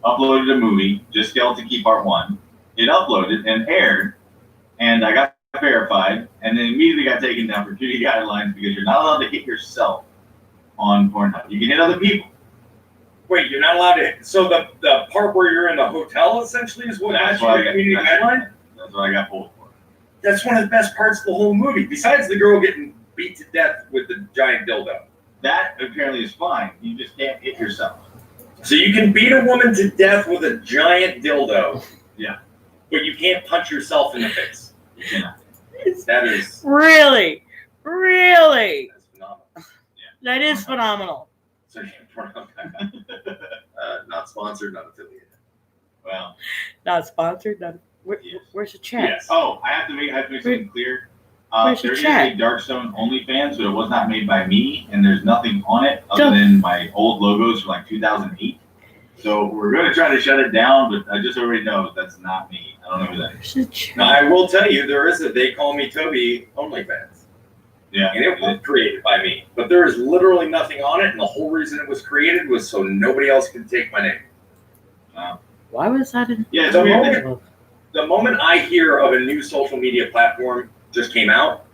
uploaded a movie, just Skeleton Key Part 1. It uploaded and aired, and I got verified, and then immediately got taken down for community guidelines because you're not allowed to hit yourself on Pornhub. You can hit other people. Wait, you're not allowed to. So the part where you're in the hotel essentially is what got you the community guideline? That's what I got pulled for. That's one of the best parts of the whole movie, besides the girl getting beat to death with the giant dildo. That apparently is fine. You just can't hit yourself. So you can beat a woman to death with a giant dildo. Yeah. But you can't punch yourself in the face. You cannot. That is... Really? Really? That's phenomenal. Yeah. That is phenomenal. So not sponsored, not affiliated. Well. Not sponsored. Not, where's the chat? Yes. Oh, I have to make something clear. There is chat? a Darkstone OnlyFans, but it was not made by me, and there's nothing on it other than my old logos from like 2008. So we're going to try to shut it down, but I just already know that's not me. I don't know who that is. Now, I will tell you, there is a They Call Me Toby OnlyFans. Yeah. And it was created by me. But there is literally nothing on it, and the whole reason it was created was so nobody else could take my name. Why was that in... Yeah, the moment I hear of a new social media platform just came out,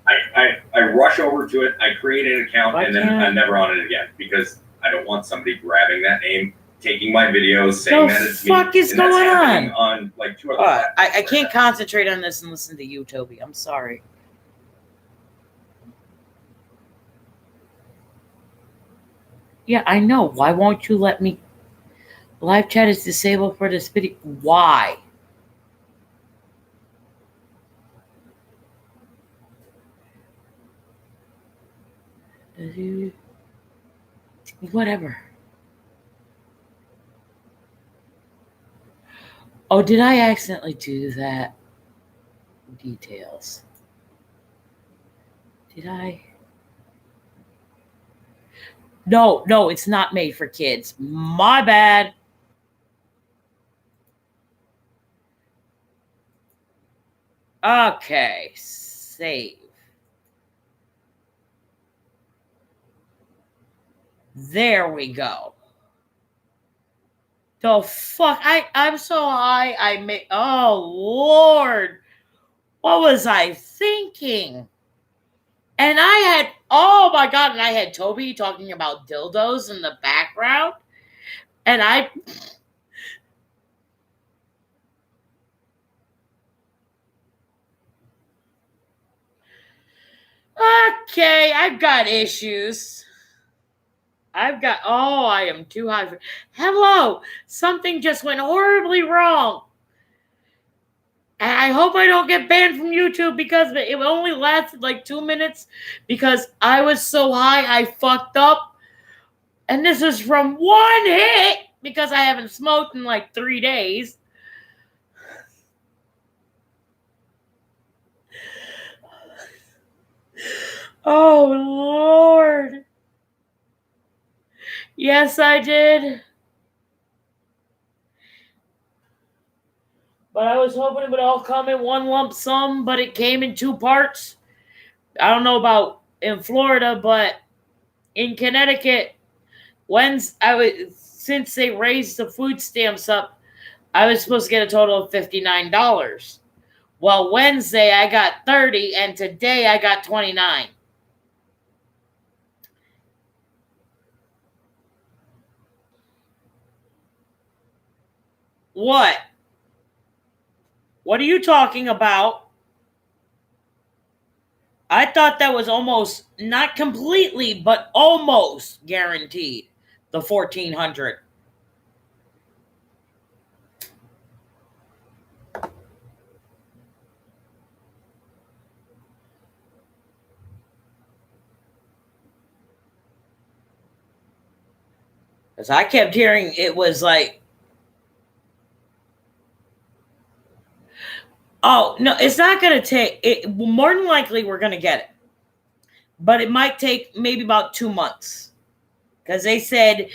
I rush over to it, I create an account, and then I'm never on it again because I don't want somebody grabbing that name, taking my videos, saying that it's me. What the fuck is going on like 2 other platforms. I can't concentrate on this and listen to you, Toby. I'm sorry. Yeah, I know. Why won't you let me? Live chat is disabled for this video. Why? Whatever. Oh, did I accidentally do that? Details. Did I? No, it's not made for kids. My bad. Okay, save. There we go. The fuck? I'm so high. Oh, Lord. What was I thinking? And I had, oh my God, and I had Toby talking about dildos in the background. And okay, I've got issues. I am too high. Hello, something just went horribly wrong. And I hope I don't get banned from YouTube because it only lasted like 2 minutes because I was so high I fucked up. And this is from one hit because I haven't smoked in like 3 days. Oh, Lord. Yes, I did. But I was hoping it would all come in one lump sum, but it came in 2 parts. I don't know about in Florida, but in Connecticut, since they raised the food stamps up, I was supposed to get a total of $59. Well, Wednesday I got 30, and today I got 29. What? What are you talking about? I thought that was almost, not completely, but almost guaranteed. The 1,400. Because I kept hearing it was like, oh, no, it's not going to take, more than likely we're going to get it. But it might take maybe about 2 months. Because they said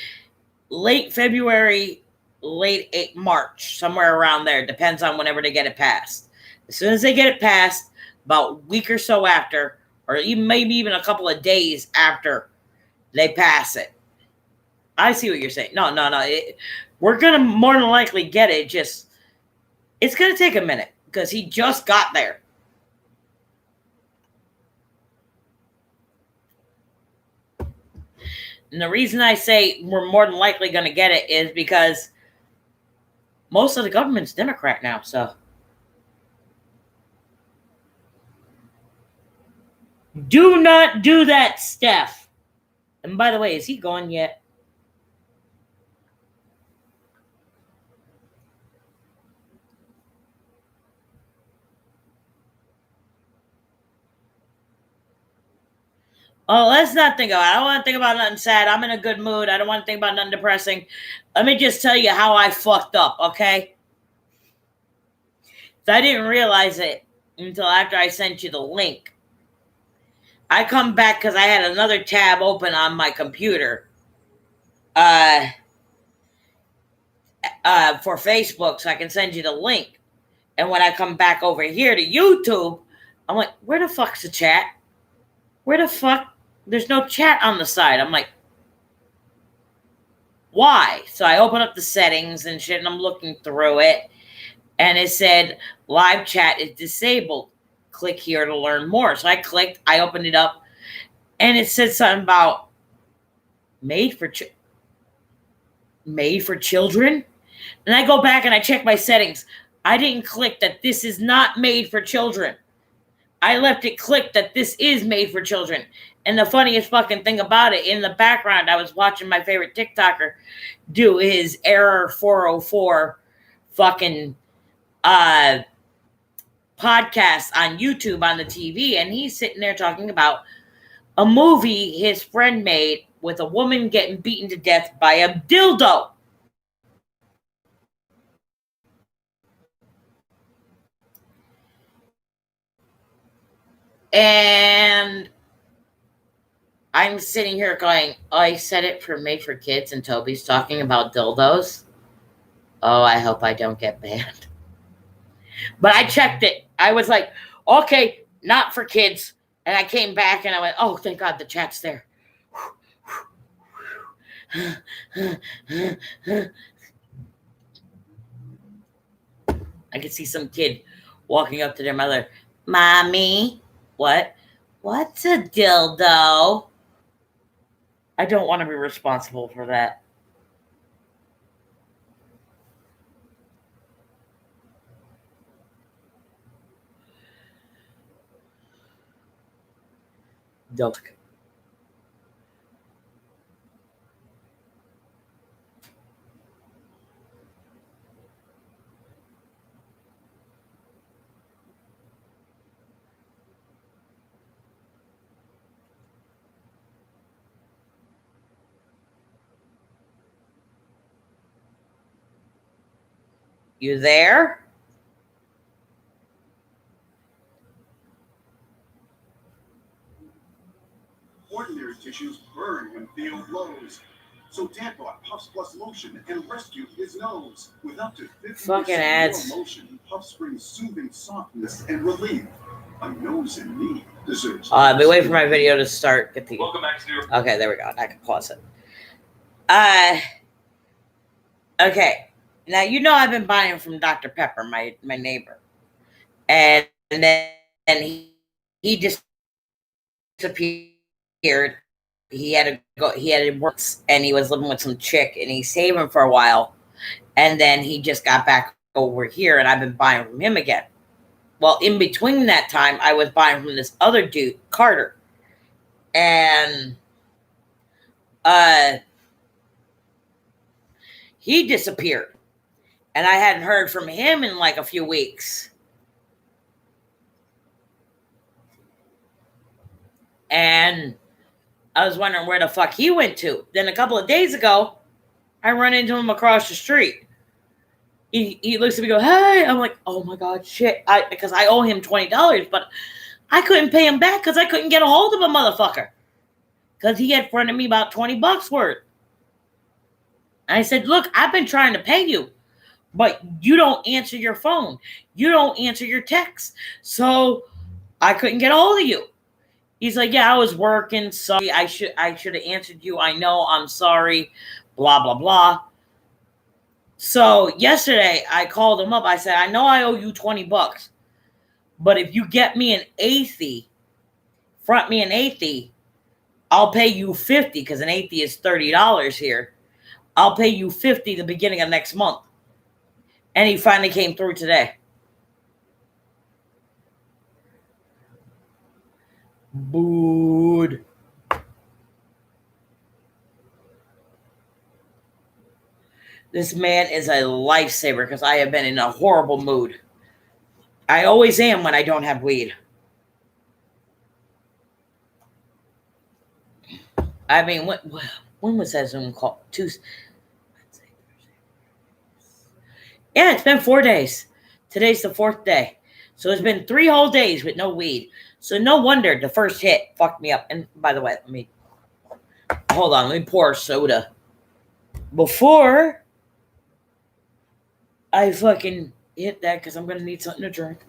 late February, late March, somewhere around there. Depends on whenever they get it passed. As soon as they get it passed, about a week or so after, or maybe even a couple of days after they pass it. I see what you're saying. No. We're going to more than likely get it. It's going to take a minute because he just got there. And the reason I say we're more than likely going to get it is because most of the government's Democrat now, so. Do not do that, Steph. And by the way, is he gone yet? Oh, let's not think about it. I don't want to think about nothing sad. I'm in a good mood. I don't want to think about nothing depressing. Let me just tell you how I fucked up, okay? So I didn't realize it until after I sent you the link. I come back because I had another tab open on my computer for Facebook, so I can send you the link. And when I come back over here to YouTube, I'm like, where the fuck's the chat? Where the fuck? There's no chat on the side. I'm like, why? So I open up the settings and shit, and I'm looking through it. And it said, live chat is disabled. Click here to learn more. So I clicked, I opened it up, and it said something about made for children. And I go back and I check my settings. I didn't click that this is not made for children. I left it clicked that this is made for children. And the funniest fucking thing about it, in the background, I was watching my favorite TikToker do his Error 404 fucking podcast on YouTube on the TV. And he's sitting there talking about a movie his friend made with a woman getting beaten to death by a dildo. And I'm sitting here going, oh, I said it for Made for Kids, and Toby's talking about dildos. Oh, I hope I don't get banned. But I checked it. I was like, okay, not for kids. And I came back and I went, oh, thank God the chat's there. I could see some kid walking up to their mother. Mommy, what? What's a dildo? I don't want to be responsible for that. Don't. You there? Ordinary tissues burn when feel blows. So Dad bought Puffs Plus lotion and rescued his nose. With up to 50% more motion, Puffs brings soothing softness and relief. A nose in need deserves. I've been waiting for my video to start. Welcome back, Stu. Okay, there we go. I can pause it. Okay. Now, you know I've been buying from Dr. Pepper, my neighbor. And then he just disappeared. He had to work, and he was living with some chick, and he saved him for a while. And then he just got back over here, and I've been buying from him again. Well, in between that time, I was buying from this other dude, Carter. And he disappeared. And I hadn't heard from him in like a few weeks. And I was wondering where the fuck he went to. Then a couple of days ago, I run into him across the street. He looks at me and goes, hey. I'm like, oh my God, shit. Because I owe him $20, but I couldn't pay him back because I couldn't get a hold of a motherfucker. Because he had fronted me about $20 worth. And I said, look, I've been trying to pay you, but you don't answer your phone. You don't answer your texts. So I couldn't get a hold of you. He's like, yeah, I was working. Sorry, I should have answered you. I know, I'm sorry. Blah, blah, blah. So yesterday I called him up. I said, I know I owe you $20, but if you get me an ATHY, front me an ATHY, I'll pay you $50 because an ATHY is $30 here. I'll pay you $50 the beginning of next month. And he finally came through today. Booed. This man is a lifesaver because I have been in a horrible mood. I always am when I don't have weed. I mean, when was that Zoom call? Tuesday. Yeah, it's been 4 days. Today's the 4th day. So it's been 3 whole days with no weed. So no wonder the first hit fucked me up. And by the way, let me pour a soda. Before I fucking hit that because I'm going to need something to drink.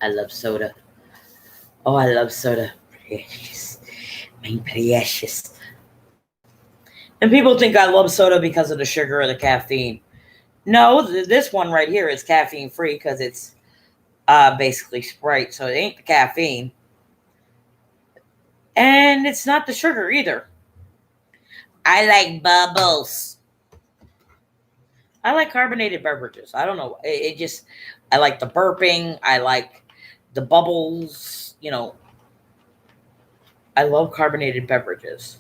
I love soda. Oh, I love soda. Precious. My precious. And people think I love soda because of the sugar or the caffeine. No, this one right here is caffeine free because it's basically Sprite. So it ain't the caffeine. And it's not the sugar either. I like bubbles. I like carbonated beverages. I don't know. I like the burping. I like the bubbles. You know, I love carbonated beverages.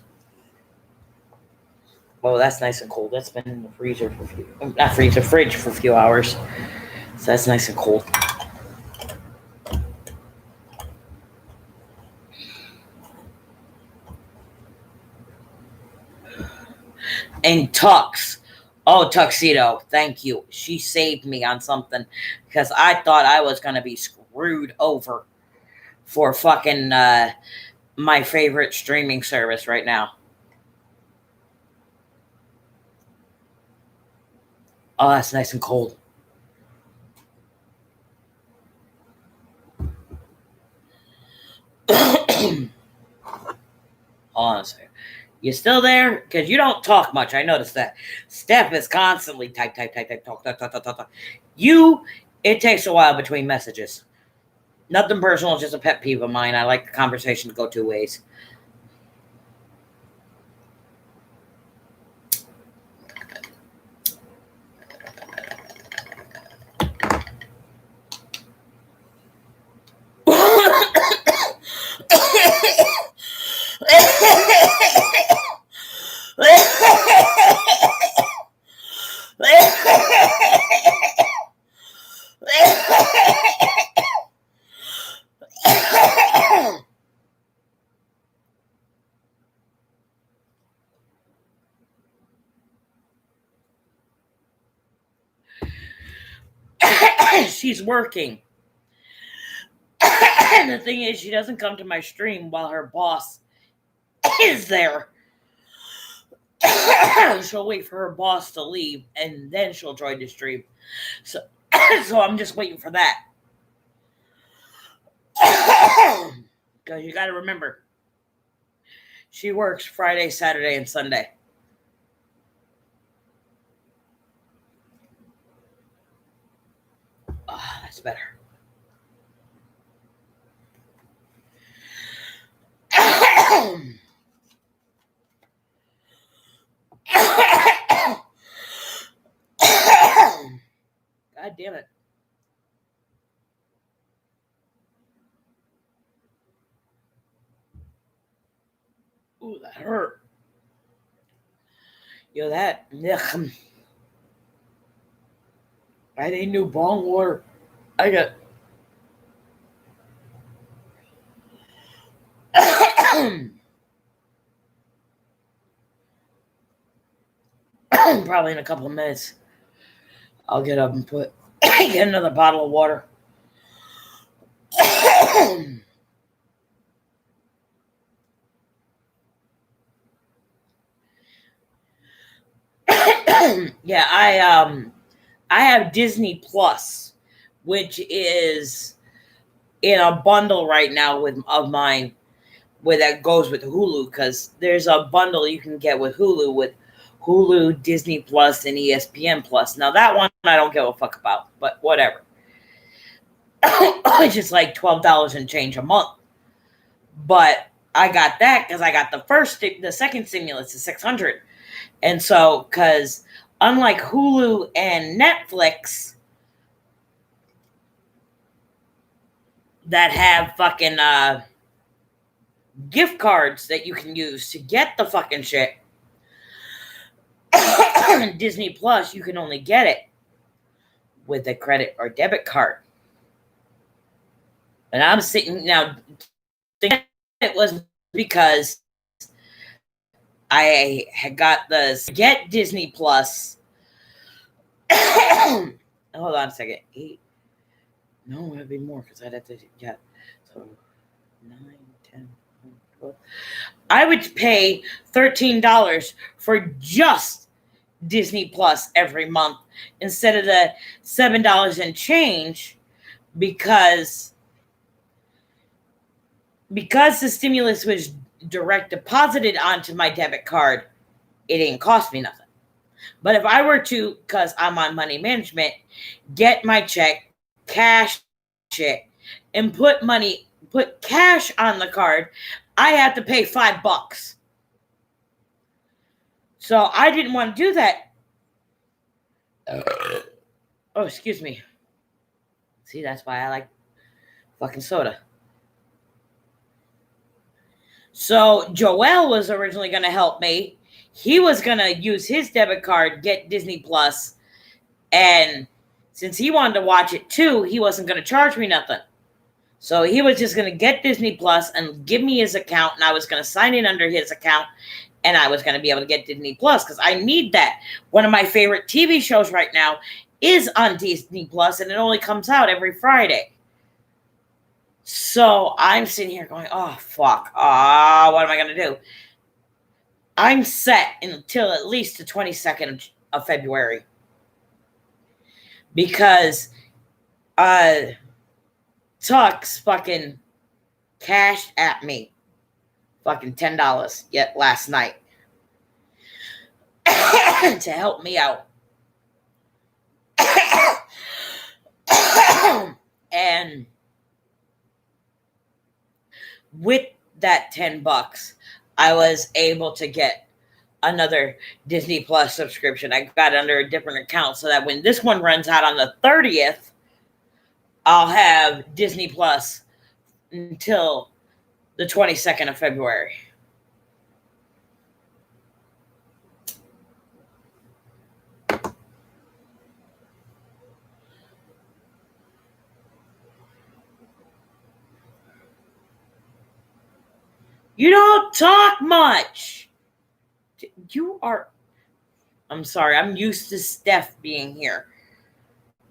Oh, that's nice and cold. That's been in the freezer for fridge for a few hours. So that's nice and cold. And Tux. Oh, Tuxedo. Thank you. She saved me on something because I thought I was going to be screwed over for fucking my favorite streaming service right now. Oh, that's nice and cold. Hold on a second. You still there? Because you don't talk much. I noticed that. Steph is constantly type, talk. It takes a while between messages. Nothing personal, just a pet peeve of mine. I like the conversation to go 2 ways. She's working. And the thing is, she doesn't come to my stream while her boss is there. She'll wait for her boss to leave, and then she'll join the stream. So I'm just waiting for that. Because you got to remember, she works Friday, Saturday, and Sunday. Oh, that's better. God damn it. Ooh, that hurt. Yo, that. I need new bong water. I got. Probably in a couple of minutes, I'll get up and get another bottle of water. Yeah, I have Disney Plus, which is in a bundle right now of mine, where that goes with Hulu, because there's a bundle you can get with Hulu, Disney Plus, and ESPN Plus. Now that one I don't give a fuck about, but whatever. It's just like $12 and change a month. But I got that because I got the second stimulus is $600. And so, because unlike Hulu and Netflix that have fucking gift cards that you can use to get the fucking shit, Disney Plus, you can only get it with a credit or debit card. And I'm sitting now thinking it was because I had got the get Disney Plus. Hold on a second. 8. No, it'd be more because I'd have to get so 9, 10, 12. I would pay $13 for just Disney Plus every month instead of the $7 and change because the stimulus was direct deposited onto my debit card, it didn't cost me nothing. But if I were to, because I'm on money management, get my check, cash it, and put cash on the card, I have to pay $5. So I didn't want to do that. Oh, excuse me. See, that's why I like fucking soda. So Joel was originally going to help me. He was going to use his debit card, get Disney Plus, and since he wanted to watch it too, he wasn't going to charge me nothing. So he was just going to get Disney Plus and give me his account, and I was going to sign in under his account, and I was going to be able to get Disney Plus because I need that. One of my favorite TV shows right now is on Disney Plus, and it only comes out every Friday. So I'm sitting here going, oh, fuck. What am I going to do? I'm set until at least the 22nd of February. Because Tux fucking cashed at me fucking $10 yet last night to help me out. And with that $10, I was able to get another Disney Plus subscription. I got it under a different account so that when this one runs out on the 30th, I'll have Disney Plus until the 22nd of February. You don't talk much. I'm sorry, I'm used to Steph being here.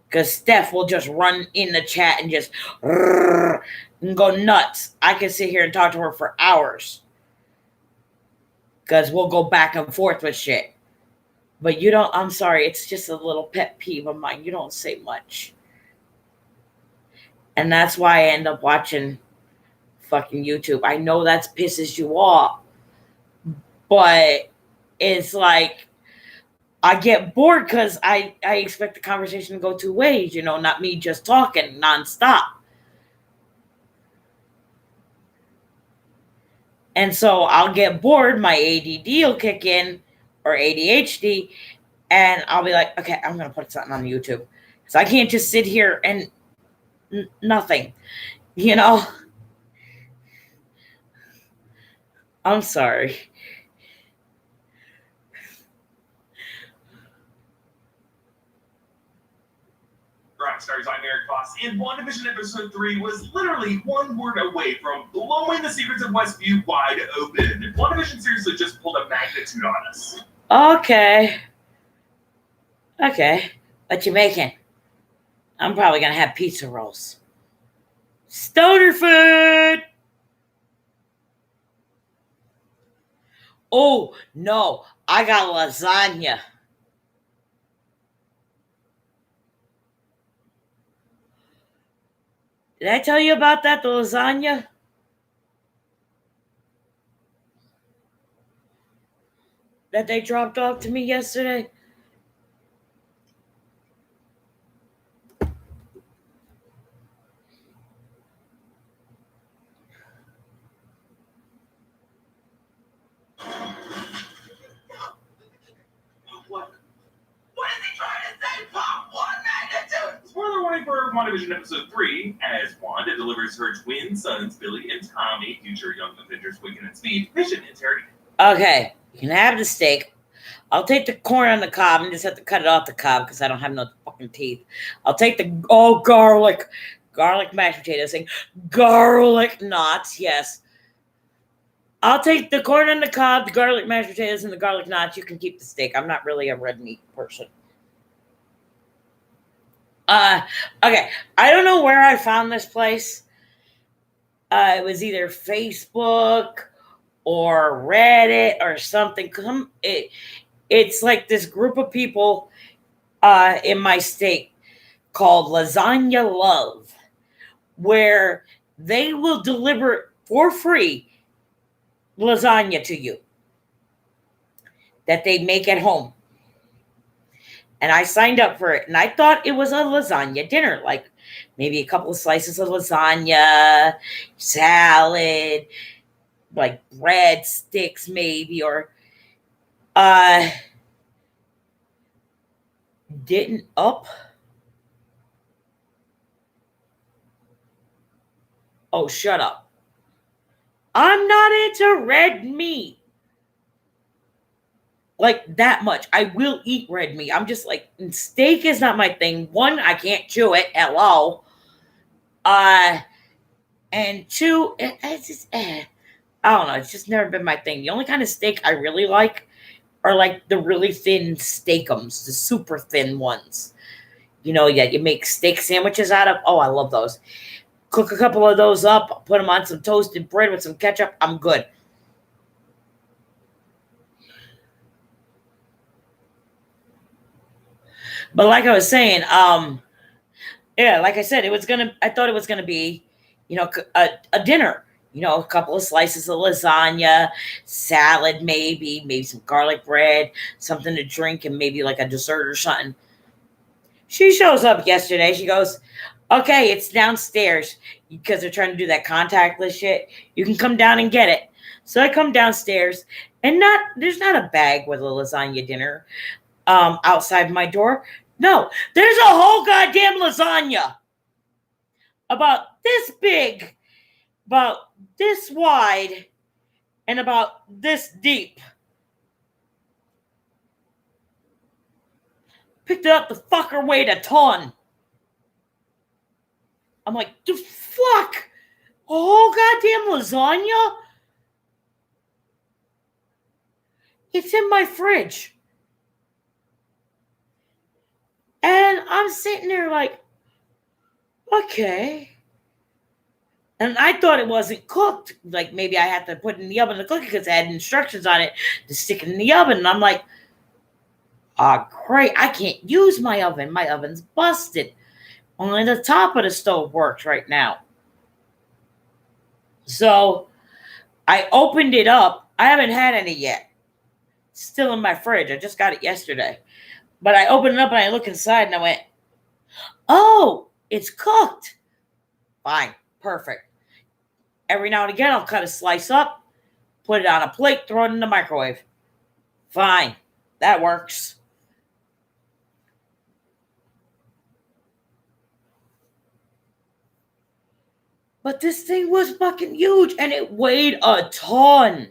Because Steph will just run in the chat and just and go nuts. I can sit here and talk to her for hours. Because we'll go back and forth with shit. But you don't, I'm sorry, it's just a little pet peeve of mine. You don't say much. And that's why I end up watching fucking YouTube. I know that pisses you off. But it's like, I get bored because I expect the conversation to go two ways, not me just talking nonstop. And so I'll get bored, my ADD will kick in, or ADHD, and I'll be like, okay, I'm going to put something on YouTube. Because I can't just sit here and nothing, I'm sorry. Rockstars, I'm Eric Foss, and WandaVision Episode 3 was literally one word away from blowing the secrets of Westview wide open. WandaVision seriously just pulled a magnitude on us. Okay. What you making? I'm probably going to have pizza rolls. Stoner food! Oh, no. I got lasagna. Did I tell you about that, the lasagna? that they dropped off to me yesterday. What is he trying to say? Pop 1 magnitude! Spoiler warning for WandaVision Episode 3. As Wanda delivers her twin sons, Billy and Tommy, future young Avengers Wiccan and Speed, Vision and Terry. Okay, you can have the steak. I'll take the corn on the cob and just have to cut it off the cob because I don't have no fucking teeth. I'll take the garlic mashed potatoes and garlic knots. Yes. I'll take the corn on the cob, the garlic mashed potatoes, and the garlic knots. You can keep the steak. I'm not really a red meat person. Okay. I don't know where I found this place. It was either Facebook or Reddit or something. It's like this group of people in my state called Lasagna Love, where they will deliver for free lasagna to you that they make at home. And I signed up for it, and I thought it was a lasagna dinner, like maybe a couple of slices of lasagna, salad, like bread sticks maybe, or didn't up. Oh, shut up. I'm not into red meat. Like that much. I will eat red meat. I'm just like, steak is not my thing. One, I can't chew it. Hello. And two, it's just, I don't know. It's just never been my thing. The only kind of steak I really like are like the really thin steakums, the super thin ones. You know, yeah, you make steak sandwiches out of. Oh, I love those. Cook a couple of those up, put them on some toasted bread with some ketchup. I'm good. But like I was saying, yeah, like I said, I thought it was gonna be, you know, a dinner. You know, a couple of slices of lasagna, salad, maybe some garlic bread, something to drink, and maybe like a dessert or something. She shows up yesterday. She goes, okay, it's downstairs because they're trying to do that contactless shit. You can come down and get it. So I come downstairs, and there's not a bag with a lasagna dinner outside my door. No, there's a whole goddamn lasagna about this big, about this wide, and about this deep. Picked it up, the fucker weighed a ton. I'm like, the fuck? A whole goddamn lasagna? It's in my fridge. And I'm sitting there like, okay. And I thought it wasn't cooked. Like maybe I had to put it in the oven to cook it because it had instructions on it to stick it in the oven. And I'm like, oh, great. I can't use my oven. My oven's busted. Only the top of the stove works right now. So I opened it up. I haven't had any yet. It's still in my fridge. I just got it yesterday. But I opened it up and I look inside and I went, oh, it's cooked. Fine. Perfect. Every now and again, I'll cut a slice up, put it on a plate, throw it in the microwave. Fine. That works. But this thing was fucking huge and it weighed a ton.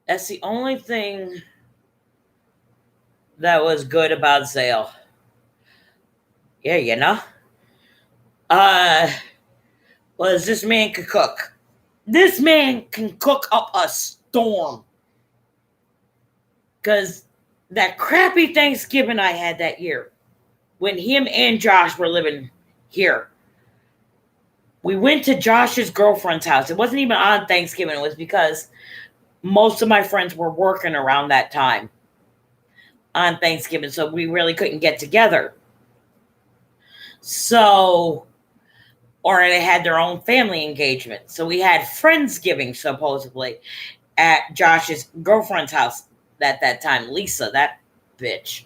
That's the only thing that was good about Zale. Yeah, you know? Was this man could cook. This man can cook up a storm. Because that crappy Thanksgiving I had that year, when him and Josh were living here, we went to Josh's girlfriend's house. It wasn't even on Thanksgiving. It was because most of my friends were working around that time on Thanksgiving, so we really couldn't get together. So, or they had their own family engagement. So we had Friendsgiving, supposedly, at Josh's girlfriend's house at that time, Lisa, that bitch.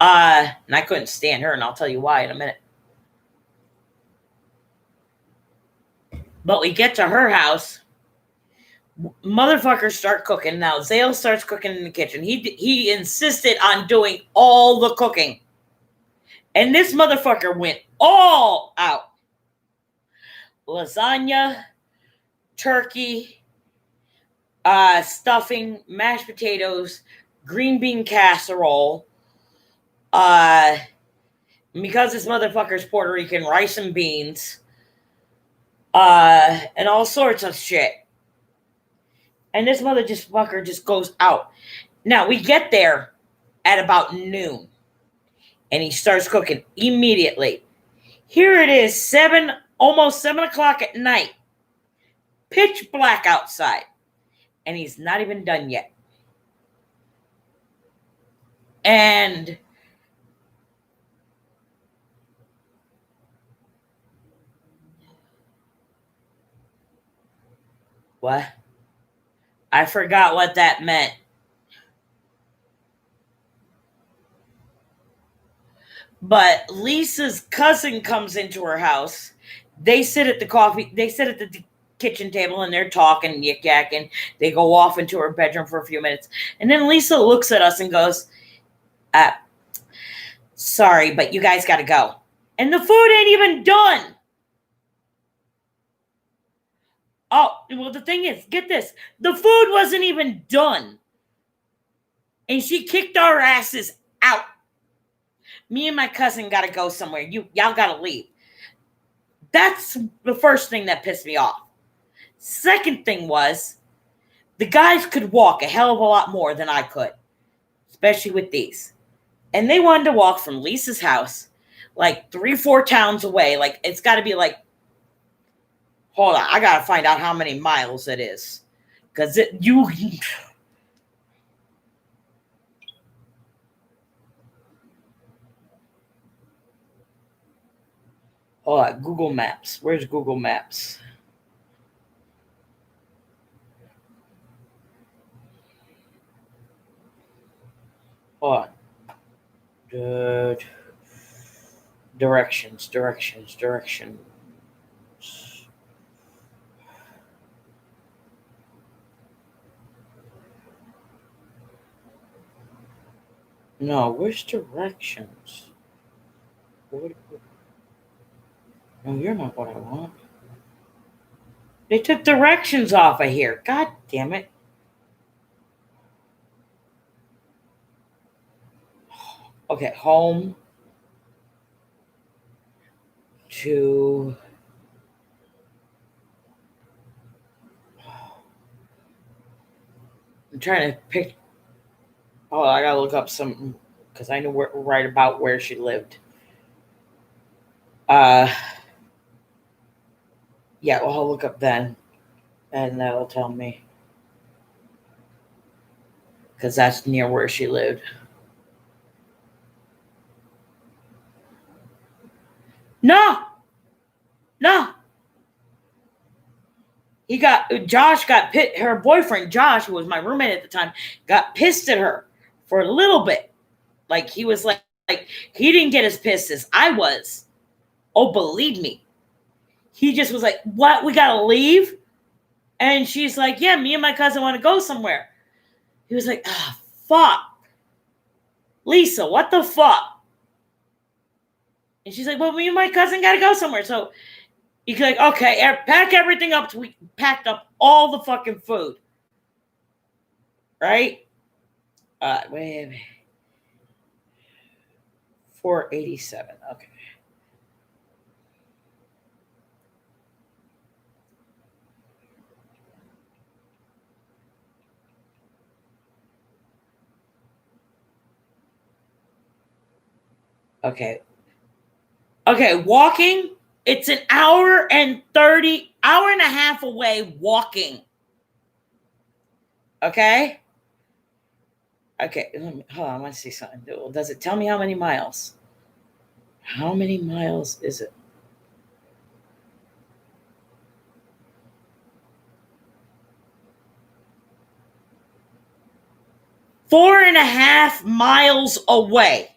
And I couldn't stand her, and I'll tell you why in a minute. But we get to her house. Motherfuckers start cooking. Now, Zale starts cooking in the kitchen. He insisted on doing all the cooking. And this motherfucker went all out. Lasagna, turkey, stuffing, mashed potatoes, green bean casserole. Because this motherfucker's Puerto Rican, rice and beans. And all sorts of shit. And this motherfucker just goes out. Now, we get there at about noon. And he starts cooking immediately. Here it is, almost 7 o'clock at night. Pitch black outside. And he's not even done yet. And what? I forgot what that meant. But Lisa's cousin comes into her house. They sit at the kitchen table and they're talking, yik-yakking. They go off into her bedroom for a few minutes. And then Lisa looks at us and goes, sorry, but you guys got to go. And the food ain't even done. Oh, well, the thing is, get this. The food wasn't even done. And she kicked our asses out. Me and my cousin got to go somewhere. Y'all got to leave. That's the first thing that pissed me off. Second thing was, the guys could walk a hell of a lot more than I could. Especially with these. And they wanted to walk from Lisa's house, like 3-4 towns away. Like, it's got to be like, hold on, I got to find out how many miles it is. Because hold on, Google Maps. Where's Google Maps? Hold on. Directions. No, where's directions? No, you're not what I want. They took directions off of here. God damn it. Okay, home to I'm trying to pick. Oh, I gotta look up something because I know right about where she lived. Yeah, well, I'll look up then, and that'll tell me because that's near where she lived. No. Josh got pissed. Her boyfriend, Josh, who was my roommate at the time, got pissed at her for a little bit. Like, he was like he didn't get as pissed as I was. Oh, believe me. He just was like, what? We got to leave? And she's like, yeah, me and my cousin want to go somewhere. He was like, fuck. Lisa, what the fuck? And she's like, well, me and my cousin got to go somewhere. So he's like, okay, pack everything up. So we packed up all the fucking food. Right? Wait. 487. Okay. Okay, walking, it's an hour and a half away walking. Okay? Okay, hold on, I want to see something. Does it tell me how many miles? How many miles is it? Four and a half miles away.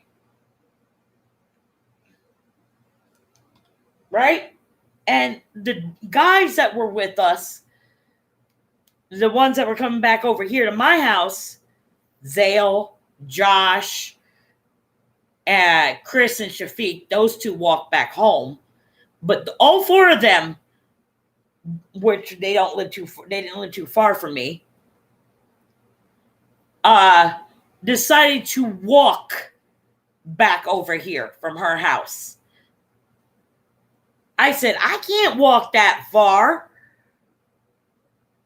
Right? And the guys that were with us, the ones that were coming back over here to my house, Zale, Josh, Chris, and Shafiq, those two walked back home. But all four of them, which they didn't live too far from me, decided to walk back over here from her house. I said, I can't walk that far.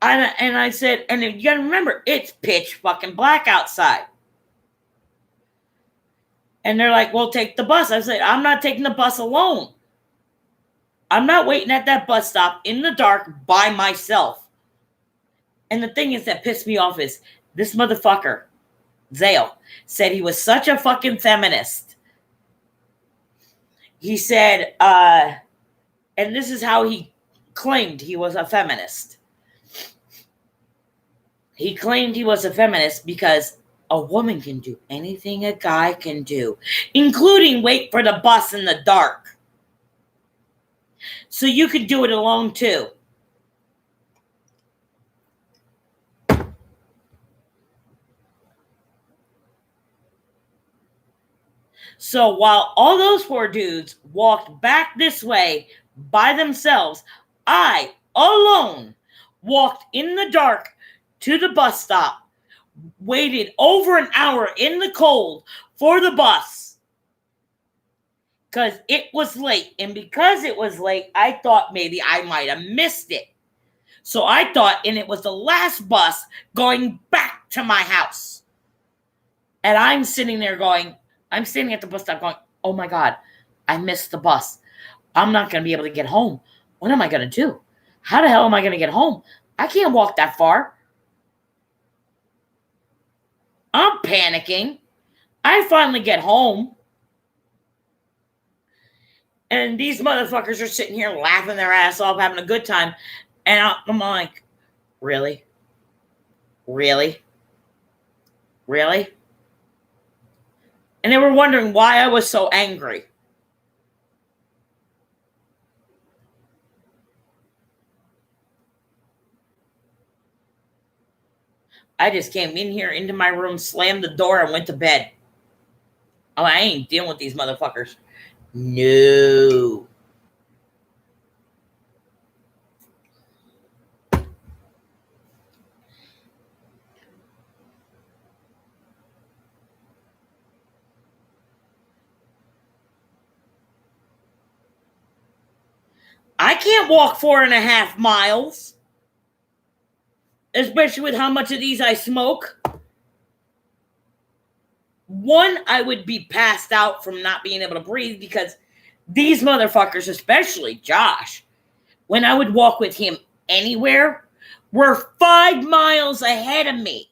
And I said, and you gotta remember, it's pitch fucking black outside. And they're like, well, take the bus. I said, I'm not taking the bus alone. I'm not waiting at that bus stop in the dark by myself. And the thing is that pissed me off is this motherfucker, Zale, said he was such a fucking feminist. He said, and this is how he claimed he was a feminist. He claimed he was a feminist because a woman can do anything a guy can do, including wait for the bus in the dark. So you could do it alone too. So while all those four dudes walked back this way by themselves, I alone walked in the dark to the bus stop, waited over an hour in the cold for the bus because it was late. And because it was late, I thought maybe I might have missed it. So I thought, and it was the last bus going back to my house. And I'm sitting there going, I'm standing at the bus stop going, oh my God, I missed the bus. I'm not going to be able to get home. What am I going to do? How the hell am I going to get home? I can't walk that far. I'm panicking. I finally get home. And these motherfuckers are sitting here laughing their ass off, having a good time. And I'm like, really? Really? Really? And they were wondering why I was so angry. I just came in here into my room, slammed the door, and went to bed. Oh, I ain't dealing with these motherfuckers. No. I can't walk 4.5 miles. Especially with how much of these I smoke. One, I would be passed out from not being able to breathe because these motherfuckers, especially Josh, when I would walk with him anywhere, were 5 miles ahead of me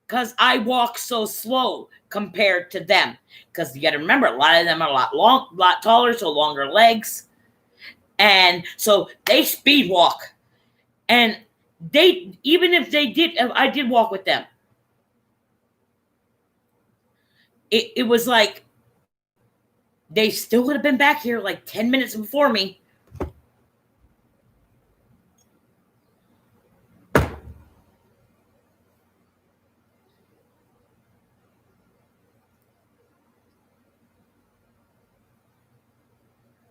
because I walk so slow compared to them. Because you got to remember, a lot of them are a lot taller, so longer legs. And so they speed walk. And they, even if I did walk with them. It was like they still would have been back here like 10 minutes before me.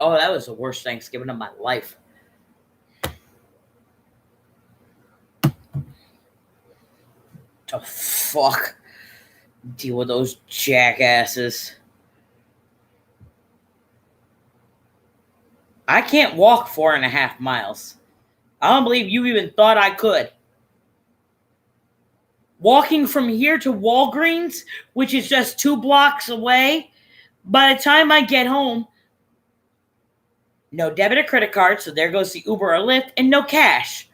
Oh, that was the worst Thanksgiving of my life. The fuck? Deal with those jackasses. I can't walk 4.5 miles. I don't believe you even thought I could. Walking from here to Walgreens, which is just 2 blocks away, by the time I get home, no debit or credit card, so there goes the Uber or Lyft, and no cash.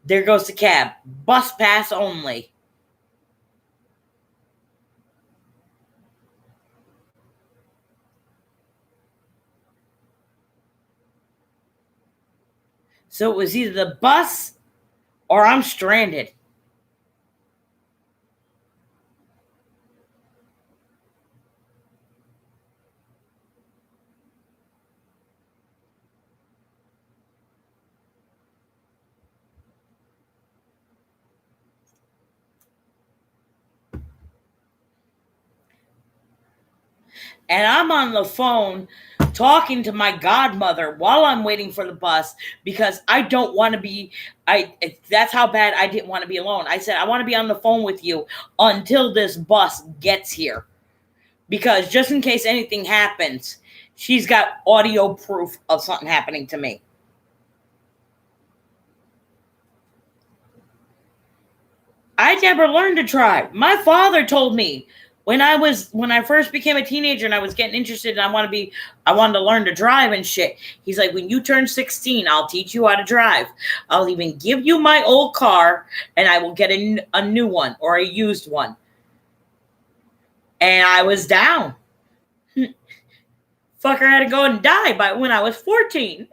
There goes the cab. Bus pass only. So it was either the bus or I'm stranded. And I'm on the phone talking to my godmother while I'm waiting for the bus because I don't want to be, that's how bad I didn't want to be alone. I said, I want to be on the phone with you until this bus gets here. Because just in case anything happens, she's got audio proof of something happening to me. I never learned to drive. My father told me when I first became a teenager and I was getting interested and I wanted to learn to drive and shit. He's like, when you turn 16, I'll teach you how to drive. I'll even give you my old car and I will get a new one or a used one. And I was down. Fucker had to go and die by when I was 14.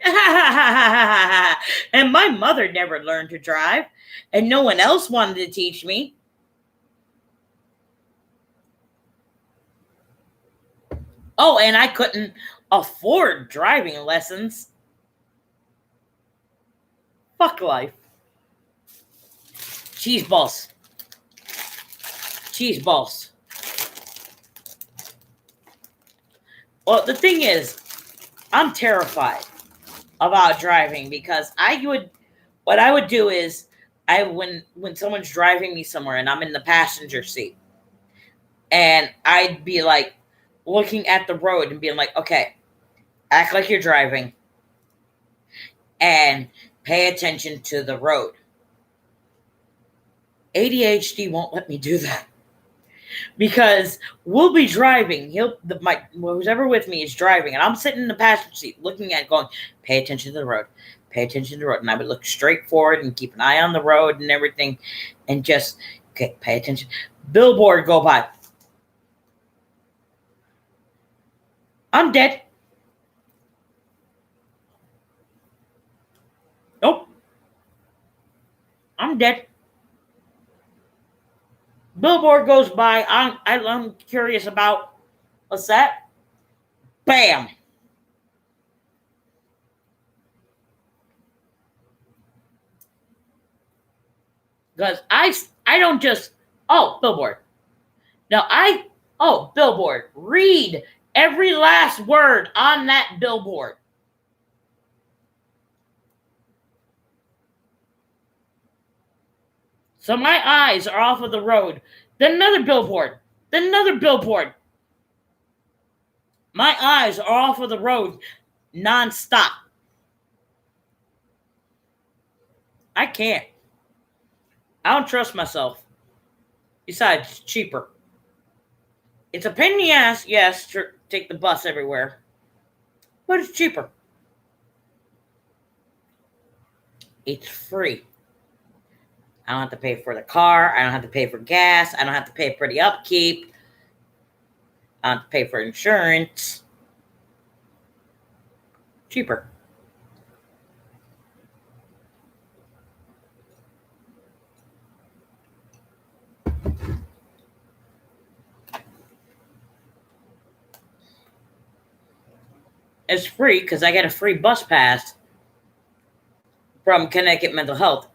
And my mother never learned to drive. And no one else wanted to teach me. Oh, and I couldn't afford driving lessons. Fuck life. Cheese balls. Cheese balls. Well, the thing is, I'm terrified about driving because what I would do is when someone's driving me somewhere and I'm in the passenger seat and I'd be like looking at the road and being like, okay, act like you're driving and pay attention to the road. ADHD won't let me do that. Because we'll be driving. Who's ever with me is driving, and I'm sitting in the passenger seat looking at it going, pay attention to the road. Pay attention to the road. And I would look straight forward and keep an eye on the road and everything and just, okay, pay attention. Billboard go by. I'm dead. Nope. I'm dead. Billboard goes by. I'm curious about what's that? Bam. Because I don't just billboard. Now billboard. Read every last word on that billboard. So my eyes are off of the road. Then another billboard. Then another billboard. My eyes are off of the road nonstop. I can't. I don't trust myself. Besides, it's cheaper. It's a pain in the ass, yes, to take the bus everywhere. But it's cheaper. It's free. I don't have to pay for the car. I don't have to pay for gas. I don't have to pay for the upkeep. I don't have to pay for insurance. Cheaper. It's free because I get a free bus pass from Connecticut Mental Health.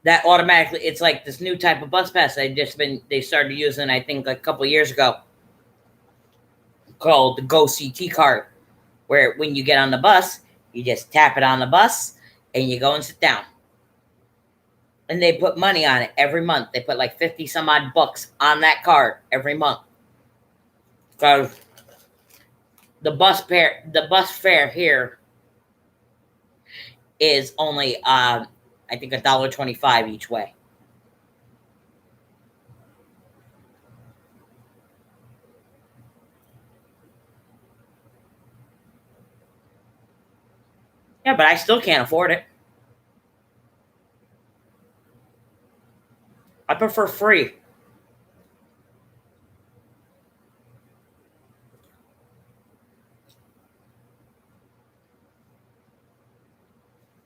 That automatically, it's like this new type of bus pass they started using, I think, like a couple of years ago, called the Go CT card, where when you get on the bus, you just tap it on the bus and you go and sit down. And they put money on it every month. They put like 50 some odd bucks on that card every month. Because the bus fare here is only I think $1.25 each way. Yeah, but I still can't afford it. prefer free.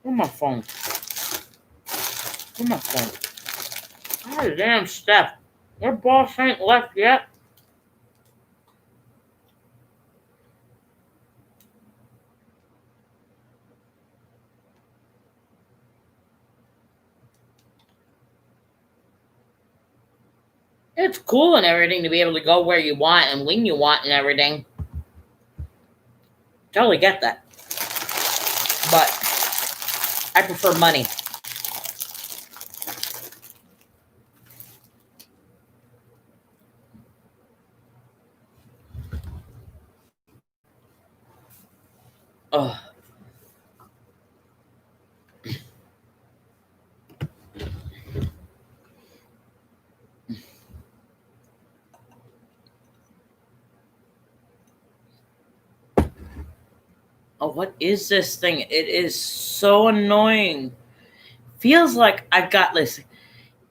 Where's my phone? Where's my phone? God damn, Steph. Your boss ain't left yet. It's cool and everything to be able to go where you want and when you want and everything. Totally get that. But I prefer money. Ugh. Oh, what is this thing? It is so annoying. Feels like I've got this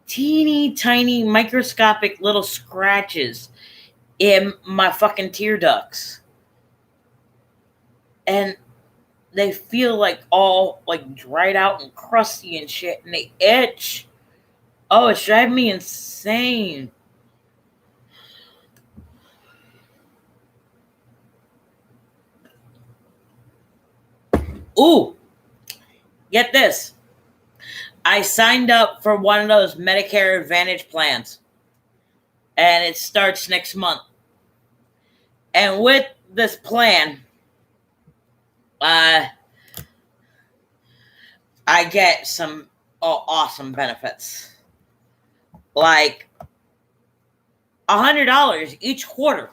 teeny tiny microscopic little scratches in my fucking tear ducts. And they feel like all like dried out and crusty and shit, and they itch. Oh, it's driving me insane. Ooh, get this. I signed up for one of those Medicare Advantage plans, and it starts next month. And with this plan, I get some awesome benefits, like $100 each quarter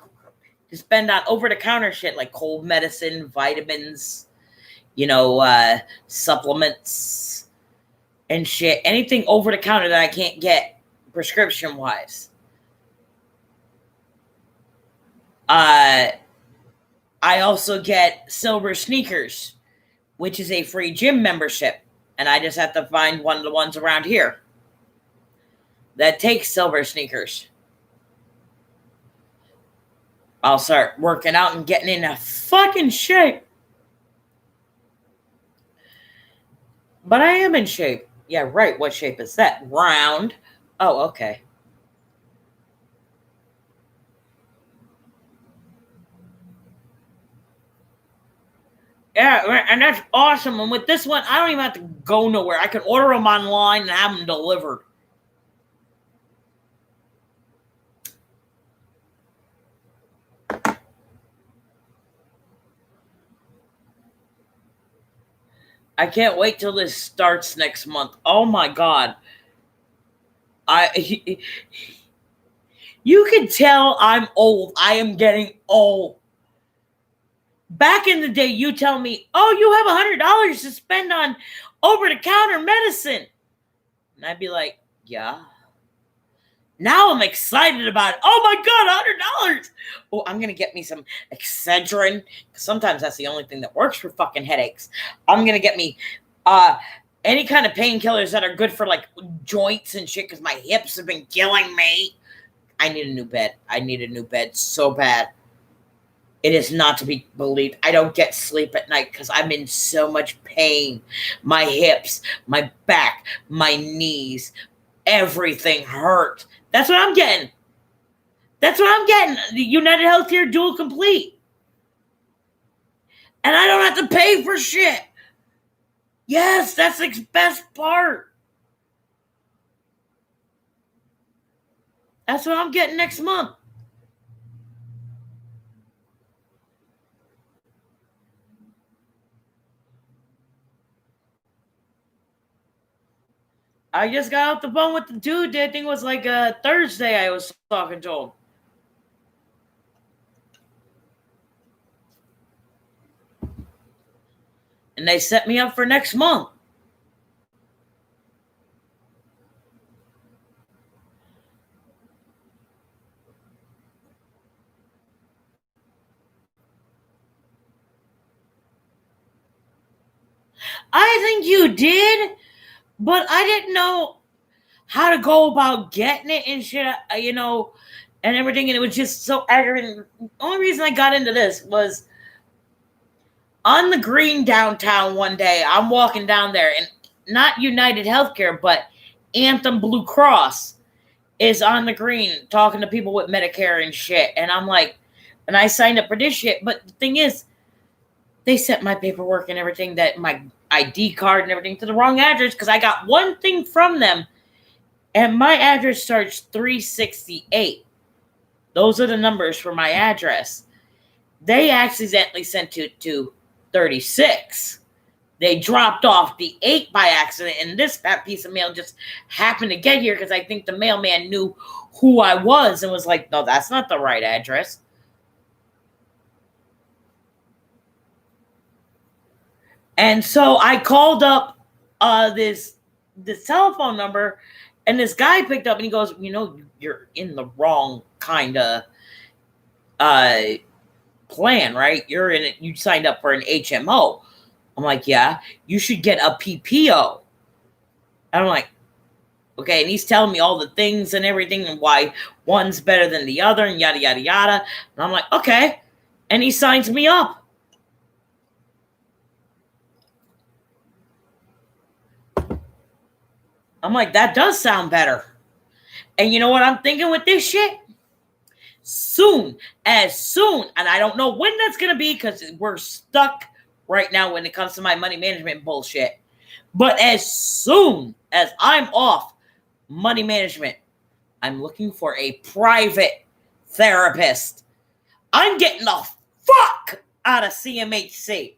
to spend on over-the-counter shit like cold medicine, vitamins, supplements and shit. Anything over-the-counter that I can't get prescription-wise. I also get Silver Sneakers, which is a free gym membership. And I just have to find one of the ones around here that takes Silver Sneakers. I'll start working out and getting in a fucking shape. But I am in shape. Yeah, right. What shape is that? Round. Oh, okay. Yeah, and that's awesome. And with this one, I don't even have to go nowhere. I can order them online and have them delivered. I can't wait till this starts next month. Oh my God. You can tell I'm old. I am getting old. Back in the day, you tell me, oh, you have $100 to spend on over-the-counter medicine. And I'd be like, yeah. Now I'm excited about it. Oh my God, $100. Oh, I'm going to get me some Excedrin. Sometimes that's the only thing that works for fucking headaches. I'm going to get me any kind of painkillers that are good for like joints and shit because my hips have been killing me. I need a new bed. I need a new bed so bad. It is not to be believed. I don't get sleep at night because I'm in so much pain. My hips, my back, my knees, everything hurt. That's what I'm getting. That's what I'm getting. The United Healthcare Dual Complete. And I don't have to pay for shit. Yes, that's the best part. That's what I'm getting next month. I just got off the phone with the dude. I think it was like Thursday I was talking to him. And they set me up for next month. I think you did, but I didn't know how to go about getting it and shit, you know, and everything. And it was just so aggravating. The only reason I got into this was on the green downtown one day. I'm walking down there, and not United Healthcare, but Anthem Blue Cross is on the green talking to people with Medicare and shit. And I'm like, and I signed up for this shit. But the thing is, they sent my paperwork and everything, that my ID card and everything, to the wrong address, because I got one thing from them, and my address starts 368. Those are the numbers for my address. They accidentally sent it to 36. They dropped off the 8 by accident, and this piece of mail just happened to get here because I think the mailman knew who I was and was like, no, that's not the right address. And so I called up this telephone number, and this guy picked up and he goes, you know, you're in the wrong kind of plan, right? You're in it. You signed up for an HMO. I'm like, yeah, you should get a PPO. And I'm like, okay. And he's telling me all the things and everything and why one's better than the other and yada, yada, yada. And I'm like, okay. And he signs me up. I'm like, that does sound better. And you know what I'm thinking with this shit? Soon, and I don't know when that's going to be because we're stuck right now when it comes to my money management bullshit. But as soon as I'm off money management, I'm looking for a private therapist. I'm getting the fuck out of CMHC.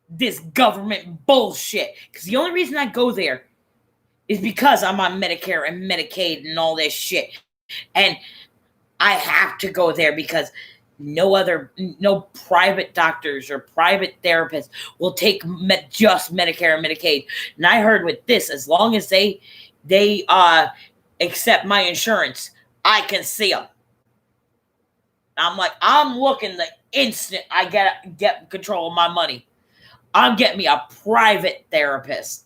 This government bullshit. Because the only reason I go there is because I'm on Medicare and Medicaid and all this shit. And I have to go there because no private doctors or private therapists will take just Medicare and Medicaid. And I heard with this, as long as they accept my insurance, I can see them. I'm like, I'm looking the instant I get control of my money. I'm getting me a private therapist.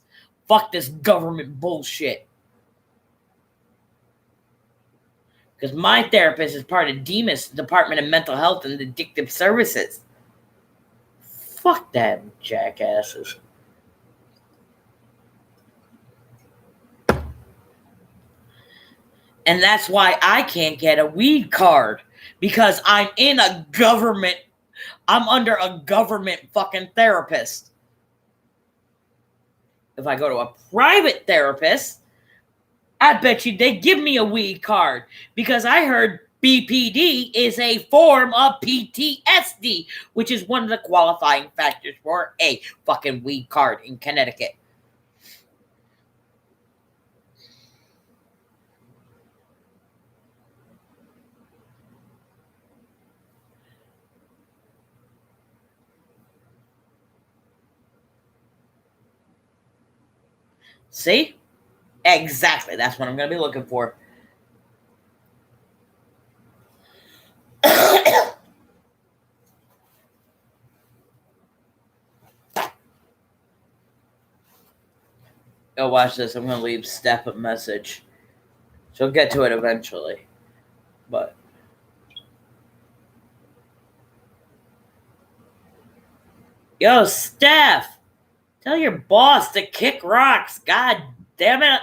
Fuck this government bullshit. Because my therapist is part of DEMIS, Department of Mental Health and Addictive Services. Fuck them jackasses. And that's why I can't get a weed card. Because I'm under a government fucking therapist. If I go to a private therapist, I bet you they give me a weed card because I heard BPD is a form of PTSD, which is one of the qualifying factors for a fucking weed card in Connecticut. See? Exactly. That's what I'm going to be looking for. Oh, watch this. I'm going to leave Steph a message. She'll get to it eventually. But. Yo, Steph. Tell your boss to kick rocks. God damn it.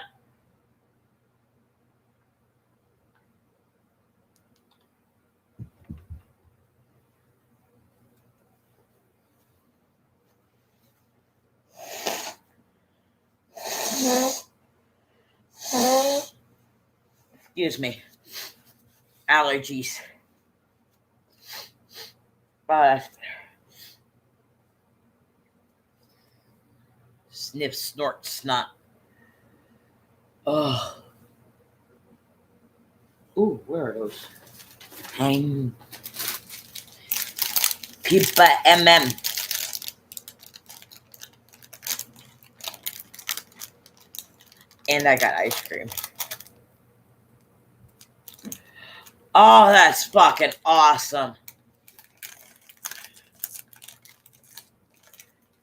Excuse me. Allergies. Sniff, snort, snot. Oh. Ooh, where are those? Pipa MM. And I got ice cream. Oh, that's fucking awesome.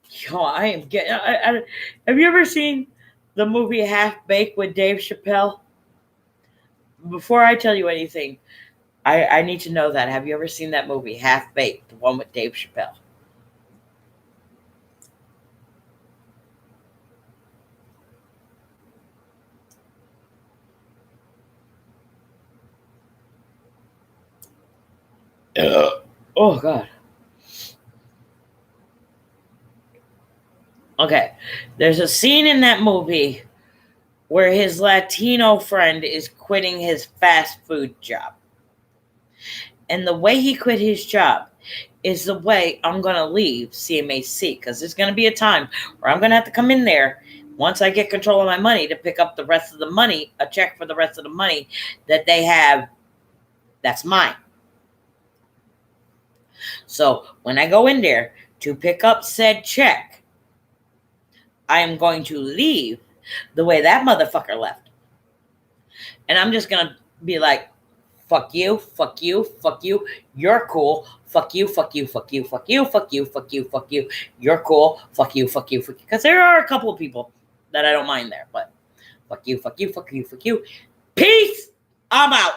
Yo, I am getting. Have you ever seen the movie Half Baked with Dave Chappelle? Before I tell you anything, I need to know that. Have you ever seen that movie, Half Baked, the one with Dave Chappelle? Oh, God. Okay. There's a scene in that movie where his Latino friend is quitting his fast food job. And the way he quit his job is the way I'm going to leave CMAC, because there's going to be a time where I'm going to have to come in there once I get control of my money to pick up the rest of the money, a check for the rest of the money that they have that's mine. So when I go in there to pick up said check, I am going to leave the way that motherfucker left. And I'm just going to be like, fuck you, fuck you, fuck you. You're cool. Fuck you, fuck you, fuck you, fuck you, fuck you, fuck you, fuck you. You're cool. Fuck you, fuck you, fuck you. Because there are a couple of people that I don't mind there, but fuck you, fuck you, fuck you, fuck you. Peace. I'm out.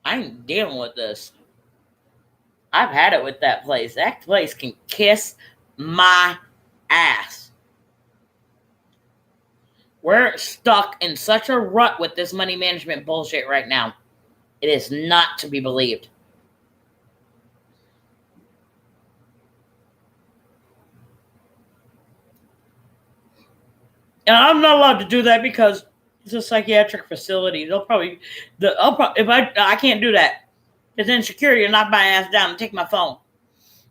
I ain't dealing with this. I've had it with that place. That place can kiss my ass. We're stuck in such a rut with this money management bullshit right now. It is not to be believed. And I'm not allowed to do that because it's a psychiatric facility. If I can't do that. Because then security will knock my ass down and take my phone.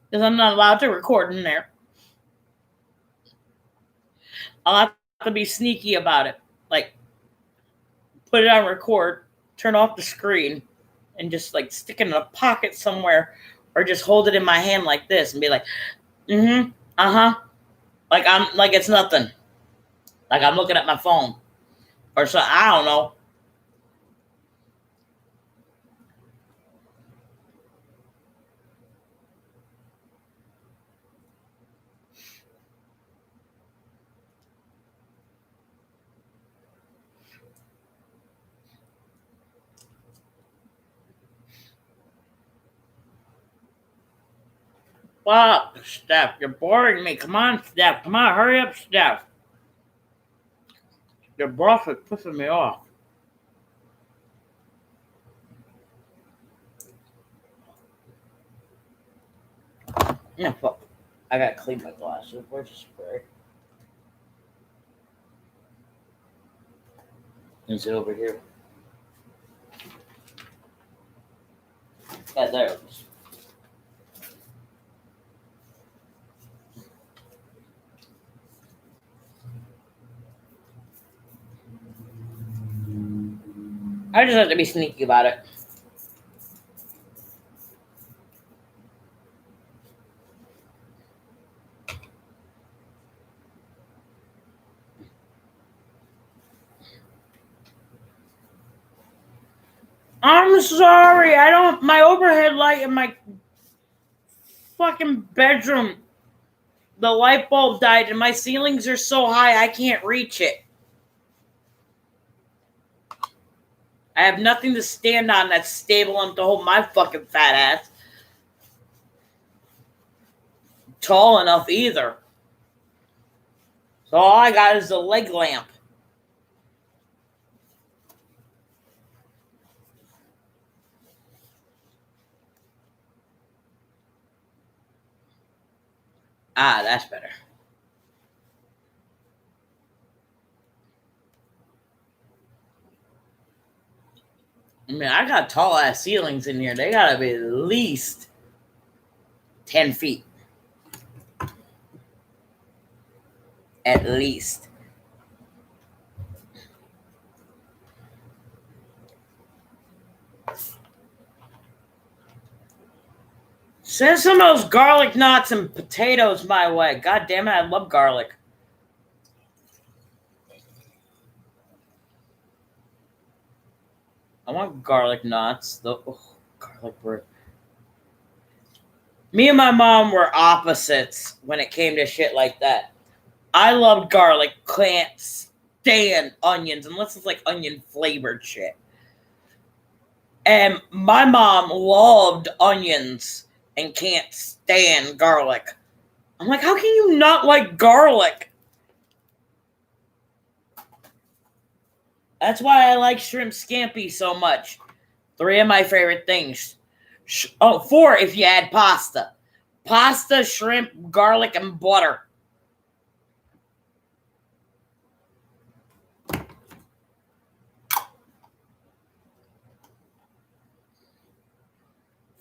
Because I'm not allowed to record in there. I'll have to be sneaky about it. Like, put it on record, turn off the screen, and just like stick it in a pocket somewhere, or just hold it in my hand like this and be like, like it's nothing. Like I'm looking at my phone. Or so, I don't know. Wow, Steph, you're boring me. Come on, Steph. Come on, hurry up, Steph. Your boss is pissing me off. No, fuck. I gotta clean my glasses. Where's the spray? Is it over here? Yeah, there it is. I just have to be sneaky about it. I'm sorry. My overhead light in my fucking bedroom, the light bulb died and my ceilings are so high I can't reach it. I have nothing to stand on that's stable enough to hold my fucking fat ass. Tall enough either. So all I got is a leg lamp. Ah, that's better. I mean, I got tall ass ceilings in here. They gotta be at least 10 feet. At least. Send some of those garlic knots and potatoes my way. God damn it, I love garlic. I want garlic knots. Garlic bread. Me and my mom were opposites when it came to shit like that. I loved garlic, can't stand onions unless it's like onion flavored shit. And my mom loved onions and can't stand garlic. I'm like, how can you not like garlic? That's why I like shrimp scampi so much. 3 of my favorite things. 4 if you add pasta. Pasta, shrimp, garlic, and butter.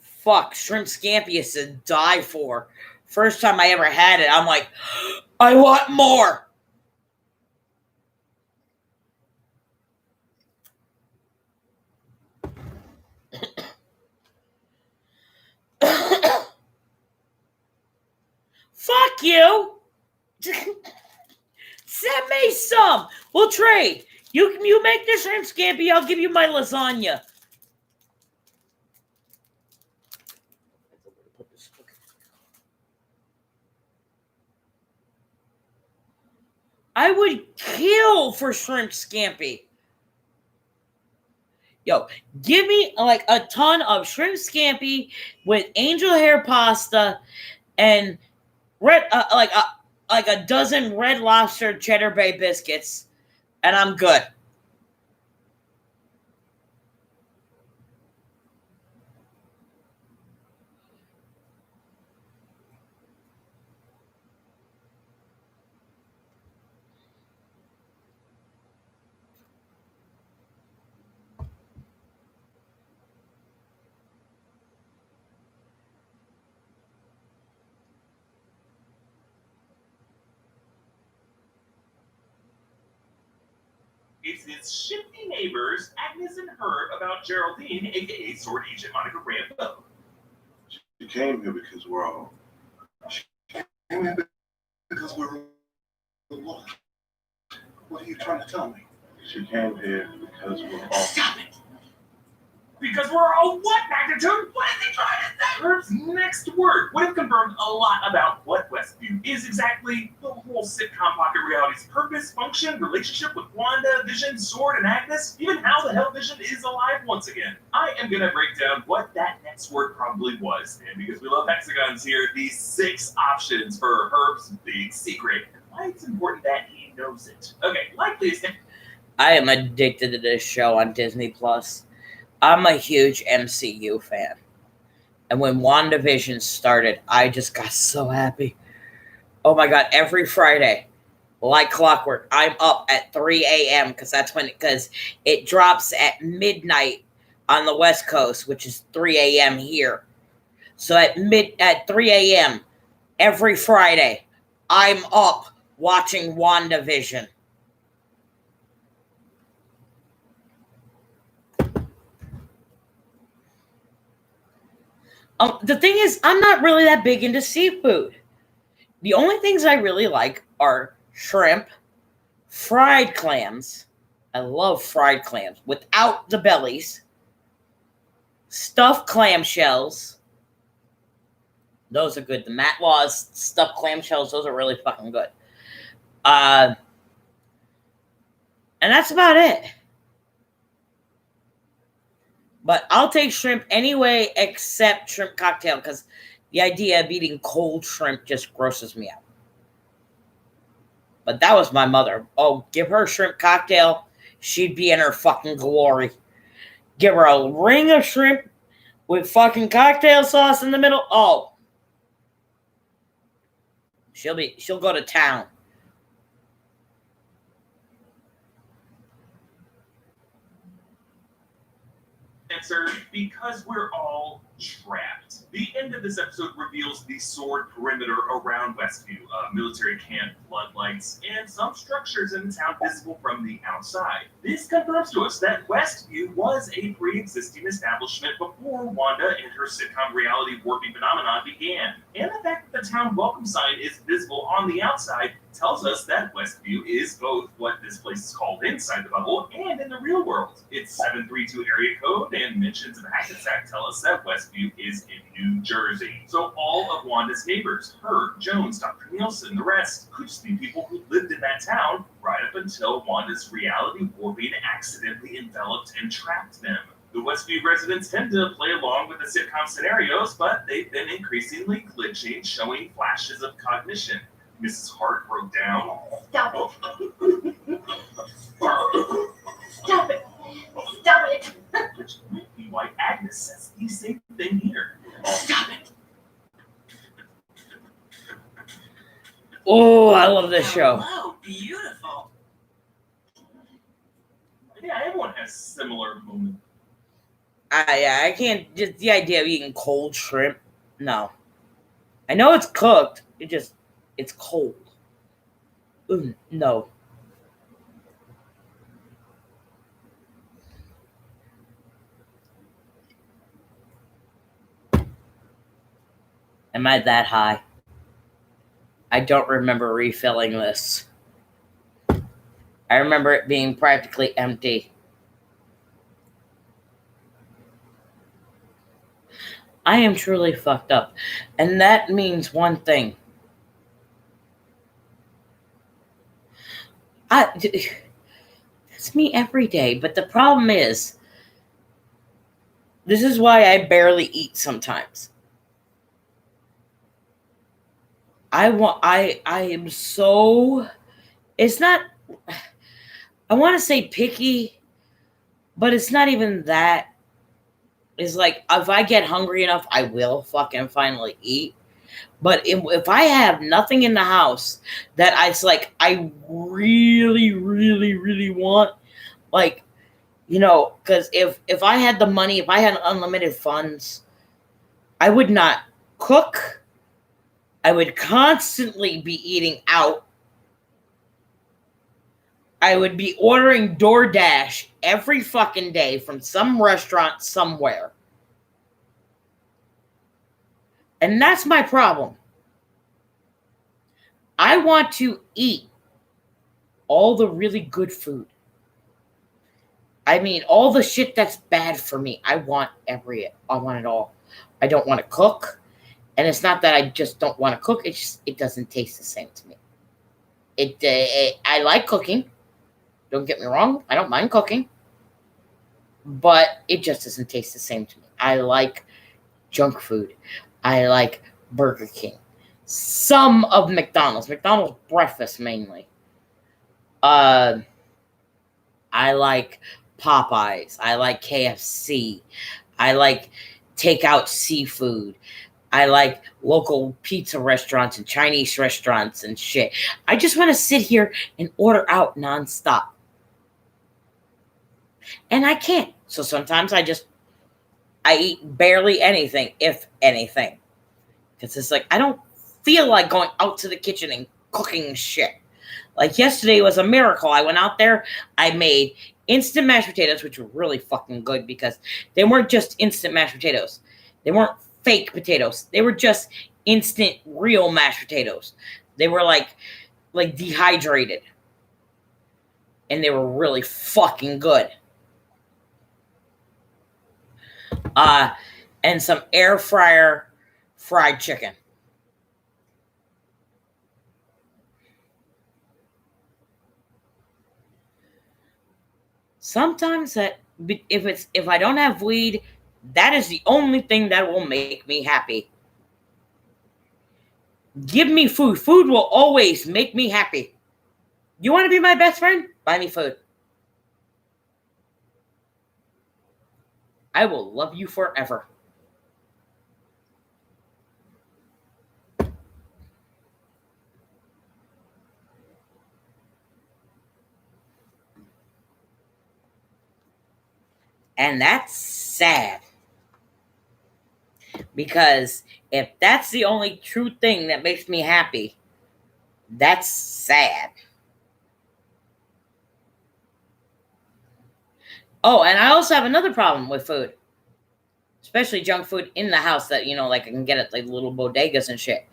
Fuck, shrimp scampi is to die for. First time I ever had it, I'm like, I want more. Fuck you. Send me some. We'll trade. You make the shrimp scampi, I'll give you my lasagna. I would kill for shrimp scampi. Yo, give me like a ton of shrimp scampi with angel hair pasta and red like a dozen Red Lobster Cheddar Bay biscuits, and I'm good. It's his shifty neighbors, Agnes and Herb, about Geraldine, aka Sword Agent Monica Rambeau. She came here because we're all. She came here because we're. What? What are you trying to tell me? She came here because we're all. Stop it! Because we're all what, Magnitude? What is he trying to say? Herb's next word would have confirmed a lot about what Westview is exactly, the whole sitcom pocket reality's purpose, function, relationship with Wanda, Vision, Sword, and Agnes, even how the hell Vision is alive once again. I am going to break down what that next word probably was, and because we love hexagons here, these 6 options for Herb's big secret, and why it's important that he knows it. Okay, likeliest. I am addicted to this show on Disney Plus. I'm a huge MCU fan. And when WandaVision started, I just got so happy. Oh my God, every Friday, like clockwork, I'm up at 3 a.m. because it drops at midnight on the West Coast, which is 3 a.m. here. So at 3 a.m. every Friday, I'm up watching WandaVision. The thing is, I'm not really that big into seafood. The only things I really like are shrimp, fried clams. I love fried clams without the bellies. Stuffed clamshells. Those are good. The Matt Laws stuffed clamshells, those are really fucking good. And that's about it. But I'll take shrimp anyway except shrimp cocktail because the idea of eating cold shrimp just grosses me out. But that was my mother. Oh, give her a shrimp cocktail. She'd be in her fucking glory. Give her a ring of shrimp with fucking cocktail sauce in the middle. Oh. She'll go to town. Answer, because we're all trapped. The end of this episode reveals the sword perimeter around Westview, military camp, floodlights, and some structures in the town visible from the outside. This confirms to us that Westview was a pre-existing establishment before Wanda and her sitcom reality warping phenomenon began. And the fact that the town welcome sign is visible on the outside tells us that Westview is both what this place is called inside the bubble and in the real world. Its 732 area code and mentions of Hackensack tell us that Westview is in New Jersey. So all of Wanda's neighbors, her, Jones, Dr. Nielsen, the rest, could just be people who lived in that town right up until Wanda's reality warping accidentally enveloped and trapped them. The Westview residents tend to play along with the sitcom scenarios, but they've been increasingly glitching, showing flashes of cognition. Mrs. Hart wrote down, Stop it. Stop it. Stop it. which might be why Agnes says the same thing here. Stop it. Oh, I love this show. Hello, beautiful. Yeah, everyone has similar moments. I can't, just the idea of eating cold shrimp. No. I know it's cooked. It's cold. No. Am I that high? I don't remember refilling this. I remember it being practically empty. I am truly fucked up. And that means one thing. That's me every day. But the problem is, this is why I barely eat sometimes. I am so, it's not, I want to say picky, but it's not even that. It's like, if I get hungry enough, I will fucking finally eat. But if I have nothing in the house that I really, really, really want, like, because if I had the money, if I had unlimited funds, I would not cook. I would constantly be eating out. I would be ordering DoorDash every fucking day from some restaurant somewhere. And that's my problem. I want to eat all the really good food. I mean, all the shit that's bad for me. I want it all. I don't want to cook. And it's not that I just don't want to cook. It's just, it doesn't taste the same to me. I like cooking. Don't get me wrong. I don't mind cooking. But it just doesn't taste the same to me. I like junk food. I like Burger King. Some of McDonald's. McDonald's breakfast mainly. I like Popeyes. I like KFC. I like takeout seafood. I like local pizza restaurants and Chinese restaurants and shit. I just want to sit here and order out nonstop. And I can't. So sometimes I eat barely anything, if anything. Because it's like, I don't feel like going out to the kitchen and cooking shit. Like yesterday was a miracle. I went out there, I made instant mashed potatoes, which were really fucking good because they weren't just instant mashed potatoes. They weren't fake potatoes. They were just instant real mashed potatoes. They were like dehydrated. And they were really fucking good. And some air fryer fried chicken. Sometimes if I don't have weed, that is the only thing that will make me happy. Give me food. Food will always make me happy. You want to be my best friend? Buy me food. I will love you forever. And that's sad. Because if that's the only true thing that makes me happy, that's sad. Oh, and I also have another problem with food. Especially junk food in the house that, like I can get at like little bodegas and shit.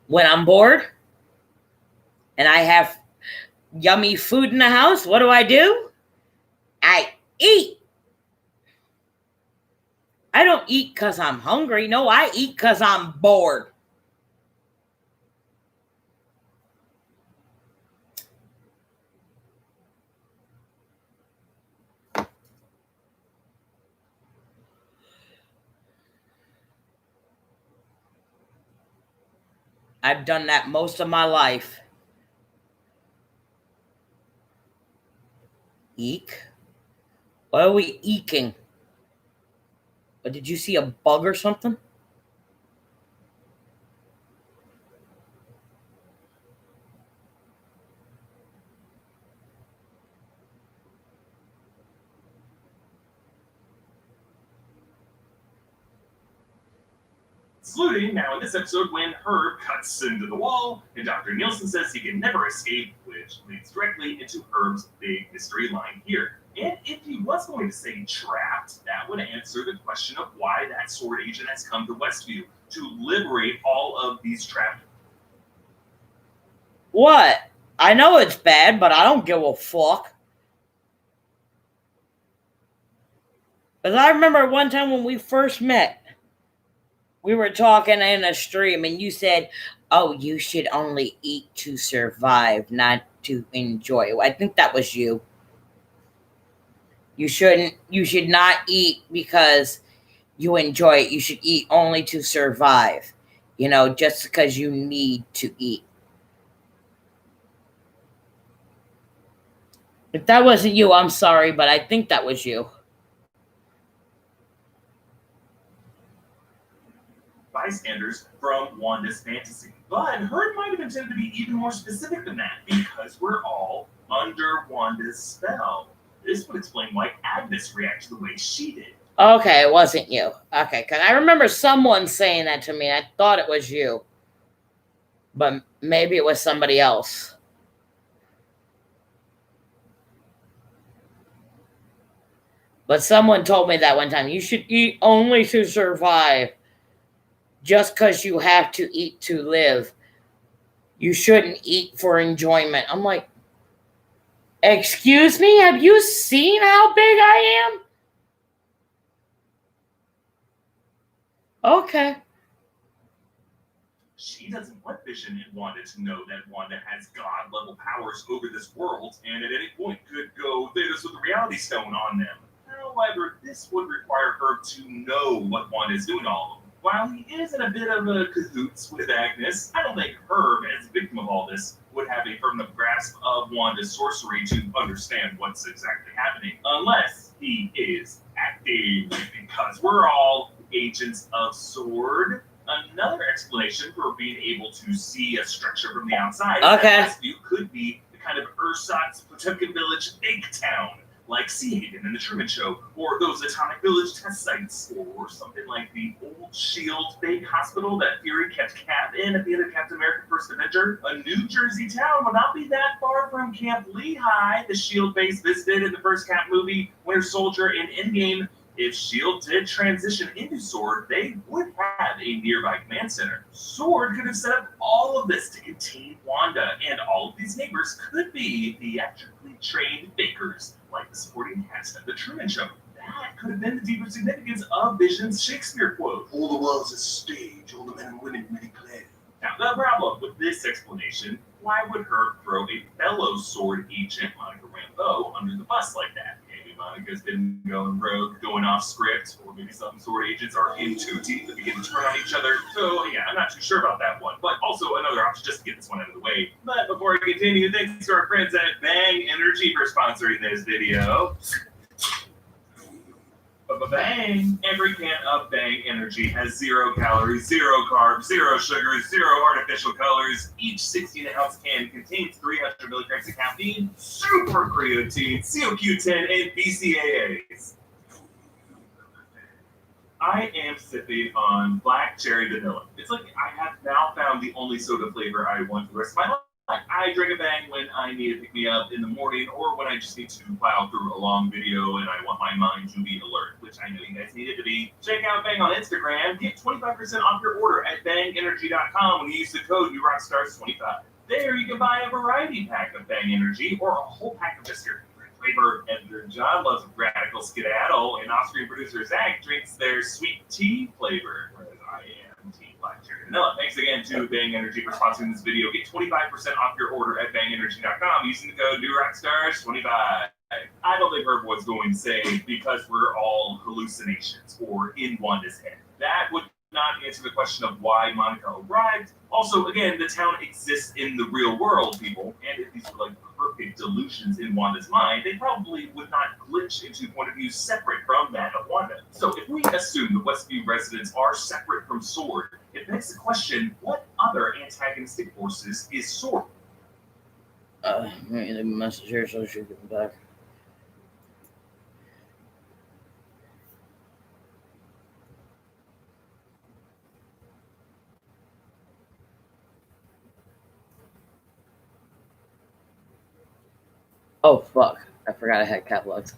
When I'm bored, and I have yummy food in the house, what do? I eat. I don't eat because I'm hungry. No, I eat because I'm bored. I've done that most of my life. Eek? What are we eking? But did you see a bug or something? Saluting now in this episode when Herb cuts into the wall and Dr. Nielsen says he can never escape, which leads directly into Herb's big mystery line here. And if he was going to say trapped, that would answer the question of why that sword agent has come to Westview to liberate all of these trapped. What? I know it's bad, but I don't give a fuck. Because I remember one time when we first met, we were talking in a stream and you said, oh, you should only eat to survive, not to enjoy. I think that was you. You should not eat because you enjoy it. You should eat only to survive. You know, just because you need to eat. If that wasn't you, I'm sorry, but I think that was you. Bystanders from Wanda's fantasy. But Herb might have intended to be even more specific than that because we're all under Wanda's spell. This would explain why Agnes reacted the way she did. Okay, it wasn't you. Okay, because I remember someone saying that to me. I thought it was you. But maybe it was somebody else. But someone told me that one time. You should eat only to survive. Just because you have to eat to live. You shouldn't eat for enjoyment. I'm like, excuse me? Have you seen how big I am? Okay. She doesn't want Vision and Wanda to know that Wanda has god-level powers over this world and at any point could go Thanos with the Reality Stone on them. However, this would require Herb to know what Wanda is doing to all of them. While he is in a bit of a cahoots with Agnes, I don't think Herb, as a victim of all this, would have a firm enough grasp of Wanda's sorcery to understand what's exactly happening, unless he is acting, because we're all agents of S.W.O.R.D. Another explanation for being able to see a structure from the outside is that Westview could be the kind of Ursat's Potemkin Village fake town, like Sea Haven in the Truman Show, or those Atomic Village test sites, or something like the old S.H.I.E.L.D. fake hospital that Fury kept Cap in at the end of Captain America First Avenger. A New Jersey town would not be that far from Camp Lehigh, the S.H.I.E.L.D. base visited in the first Cap movie, Winter Soldier, and Endgame. If S.H.I.E.L.D. did transition into S.W.O.R.D., they would have a nearby command center. S.W.O.R.D. could have set up all of this to contain Wanda, and all of these neighbors could be theatrically trained fakers, like the supporting cast of The Truman Show. That could have been the deeper significance of Vision's Shakespeare quote. All the world's a stage, all the men and women may play. Now, the problem with this explanation, why would Herb throw a fellow S.W.O.R.D. agent, Monica Rambeau, under the bus like that? Maybe Monica's been going rogue, going off script, or maybe some S.W.O.R.D. agents are in too deep and begin to turn on each other. So, yeah, I'm not too sure about that one. But also another option, just to get this one out of the way. But before I continue, thanks to our friends at Bang Energy for sponsoring this video. Bang! Every can of Bang Energy has 0 calories, 0 carbs, 0 sugars, 0 artificial colors. Each 16-ounce can contains 300 milligrams of caffeine, super creatine, CoQ10, and BCAAs. I am sipping on black cherry vanilla. It's like I have now found the only soda flavor I want for the rest of my life. I drink a Bang when I need to pick me up in the morning or when I just need to plow through a long video and I want my mind to be alert, which I know you guys need it to be. Check out Bang on Instagram. Get 25% off your order at bangenergy.com when you use the code NewRockstars25. There you can buy a variety pack of Bang Energy or a whole pack of just your favorite flavor. Editor John loves radical skedaddle, and Austrian producer Zach drinks their sweet tea flavor, whereas I am tea black cherry vanilla. Thanks again to Bang Energy for sponsoring this video. Get 25% off your order at bangenergy.com using the code NewRockstars25. I don't think Herb was going to say because we're all hallucinations or in Wanda's head. That would not answer the question of why Monica arrived. Also, again, the town exists in the real world, people, and if these were like perfect delusions in Wanda's mind, they probably would not glitch into point of view separate from that of Wanda. So if we assume the Westview residents are separate from SWORD, it begs the question, what other antagonistic forces is SWORD? The message here so she get back. Oh fuck! I forgot I had catalogs.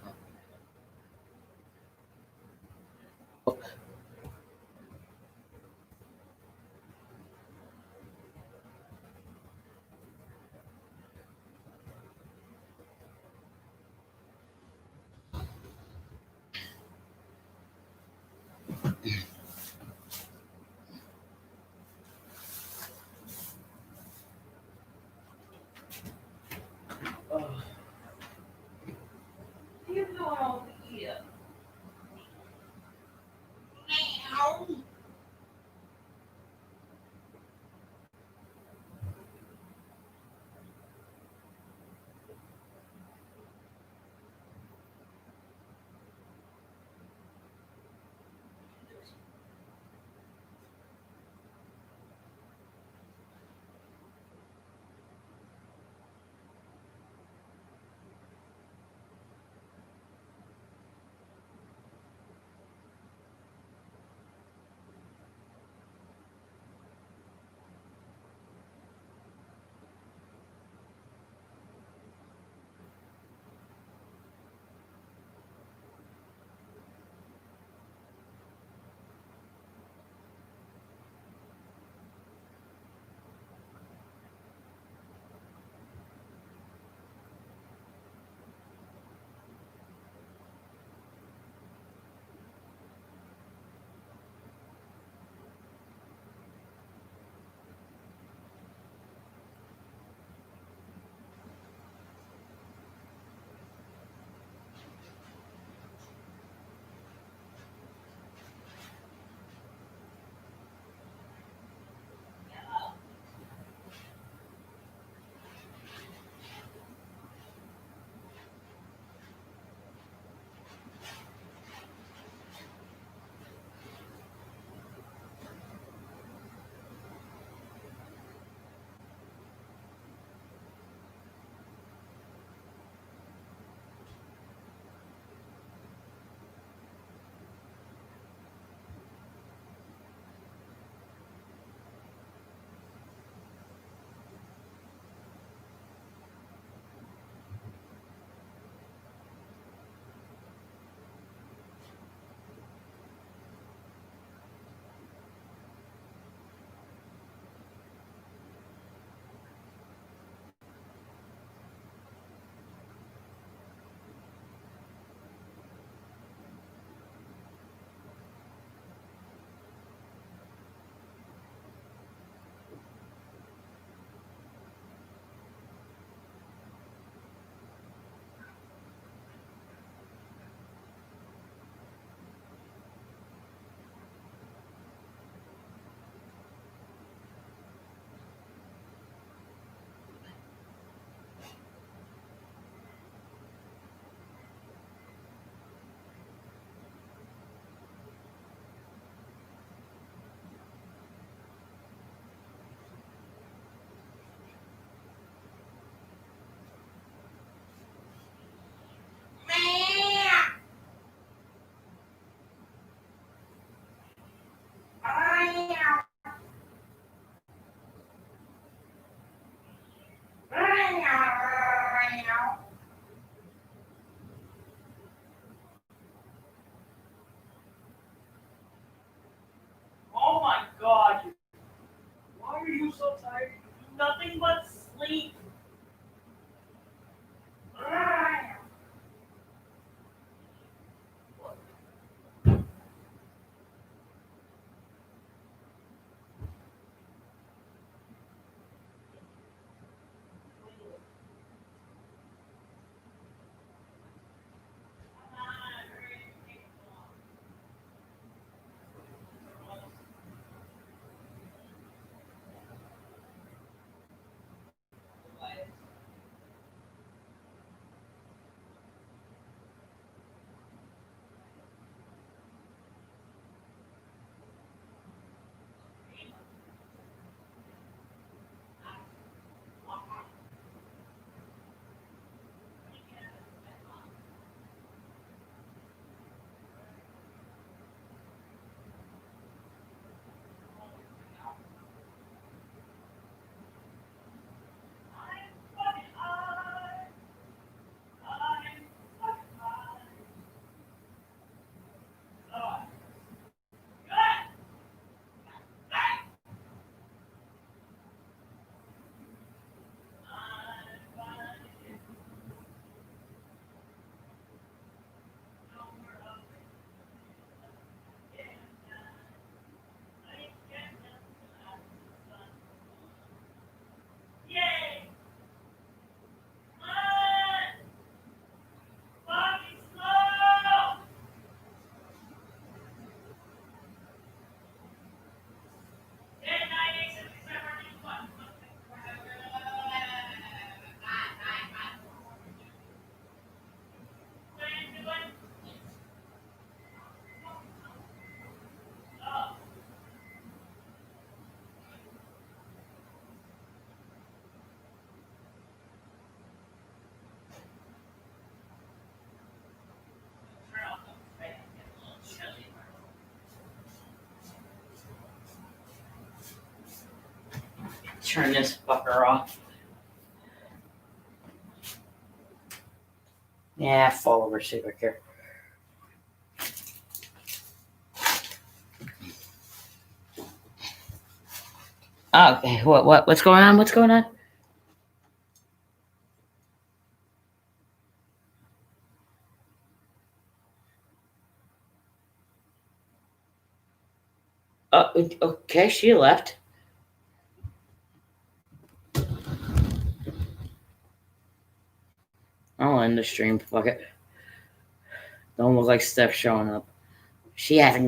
turn this fucker off. Yeah, fall over super here. Okay, what's going on? What's going on? Okay, she left. I'll end the stream. Fuck it. Don't look like Steph showing up. She hasn't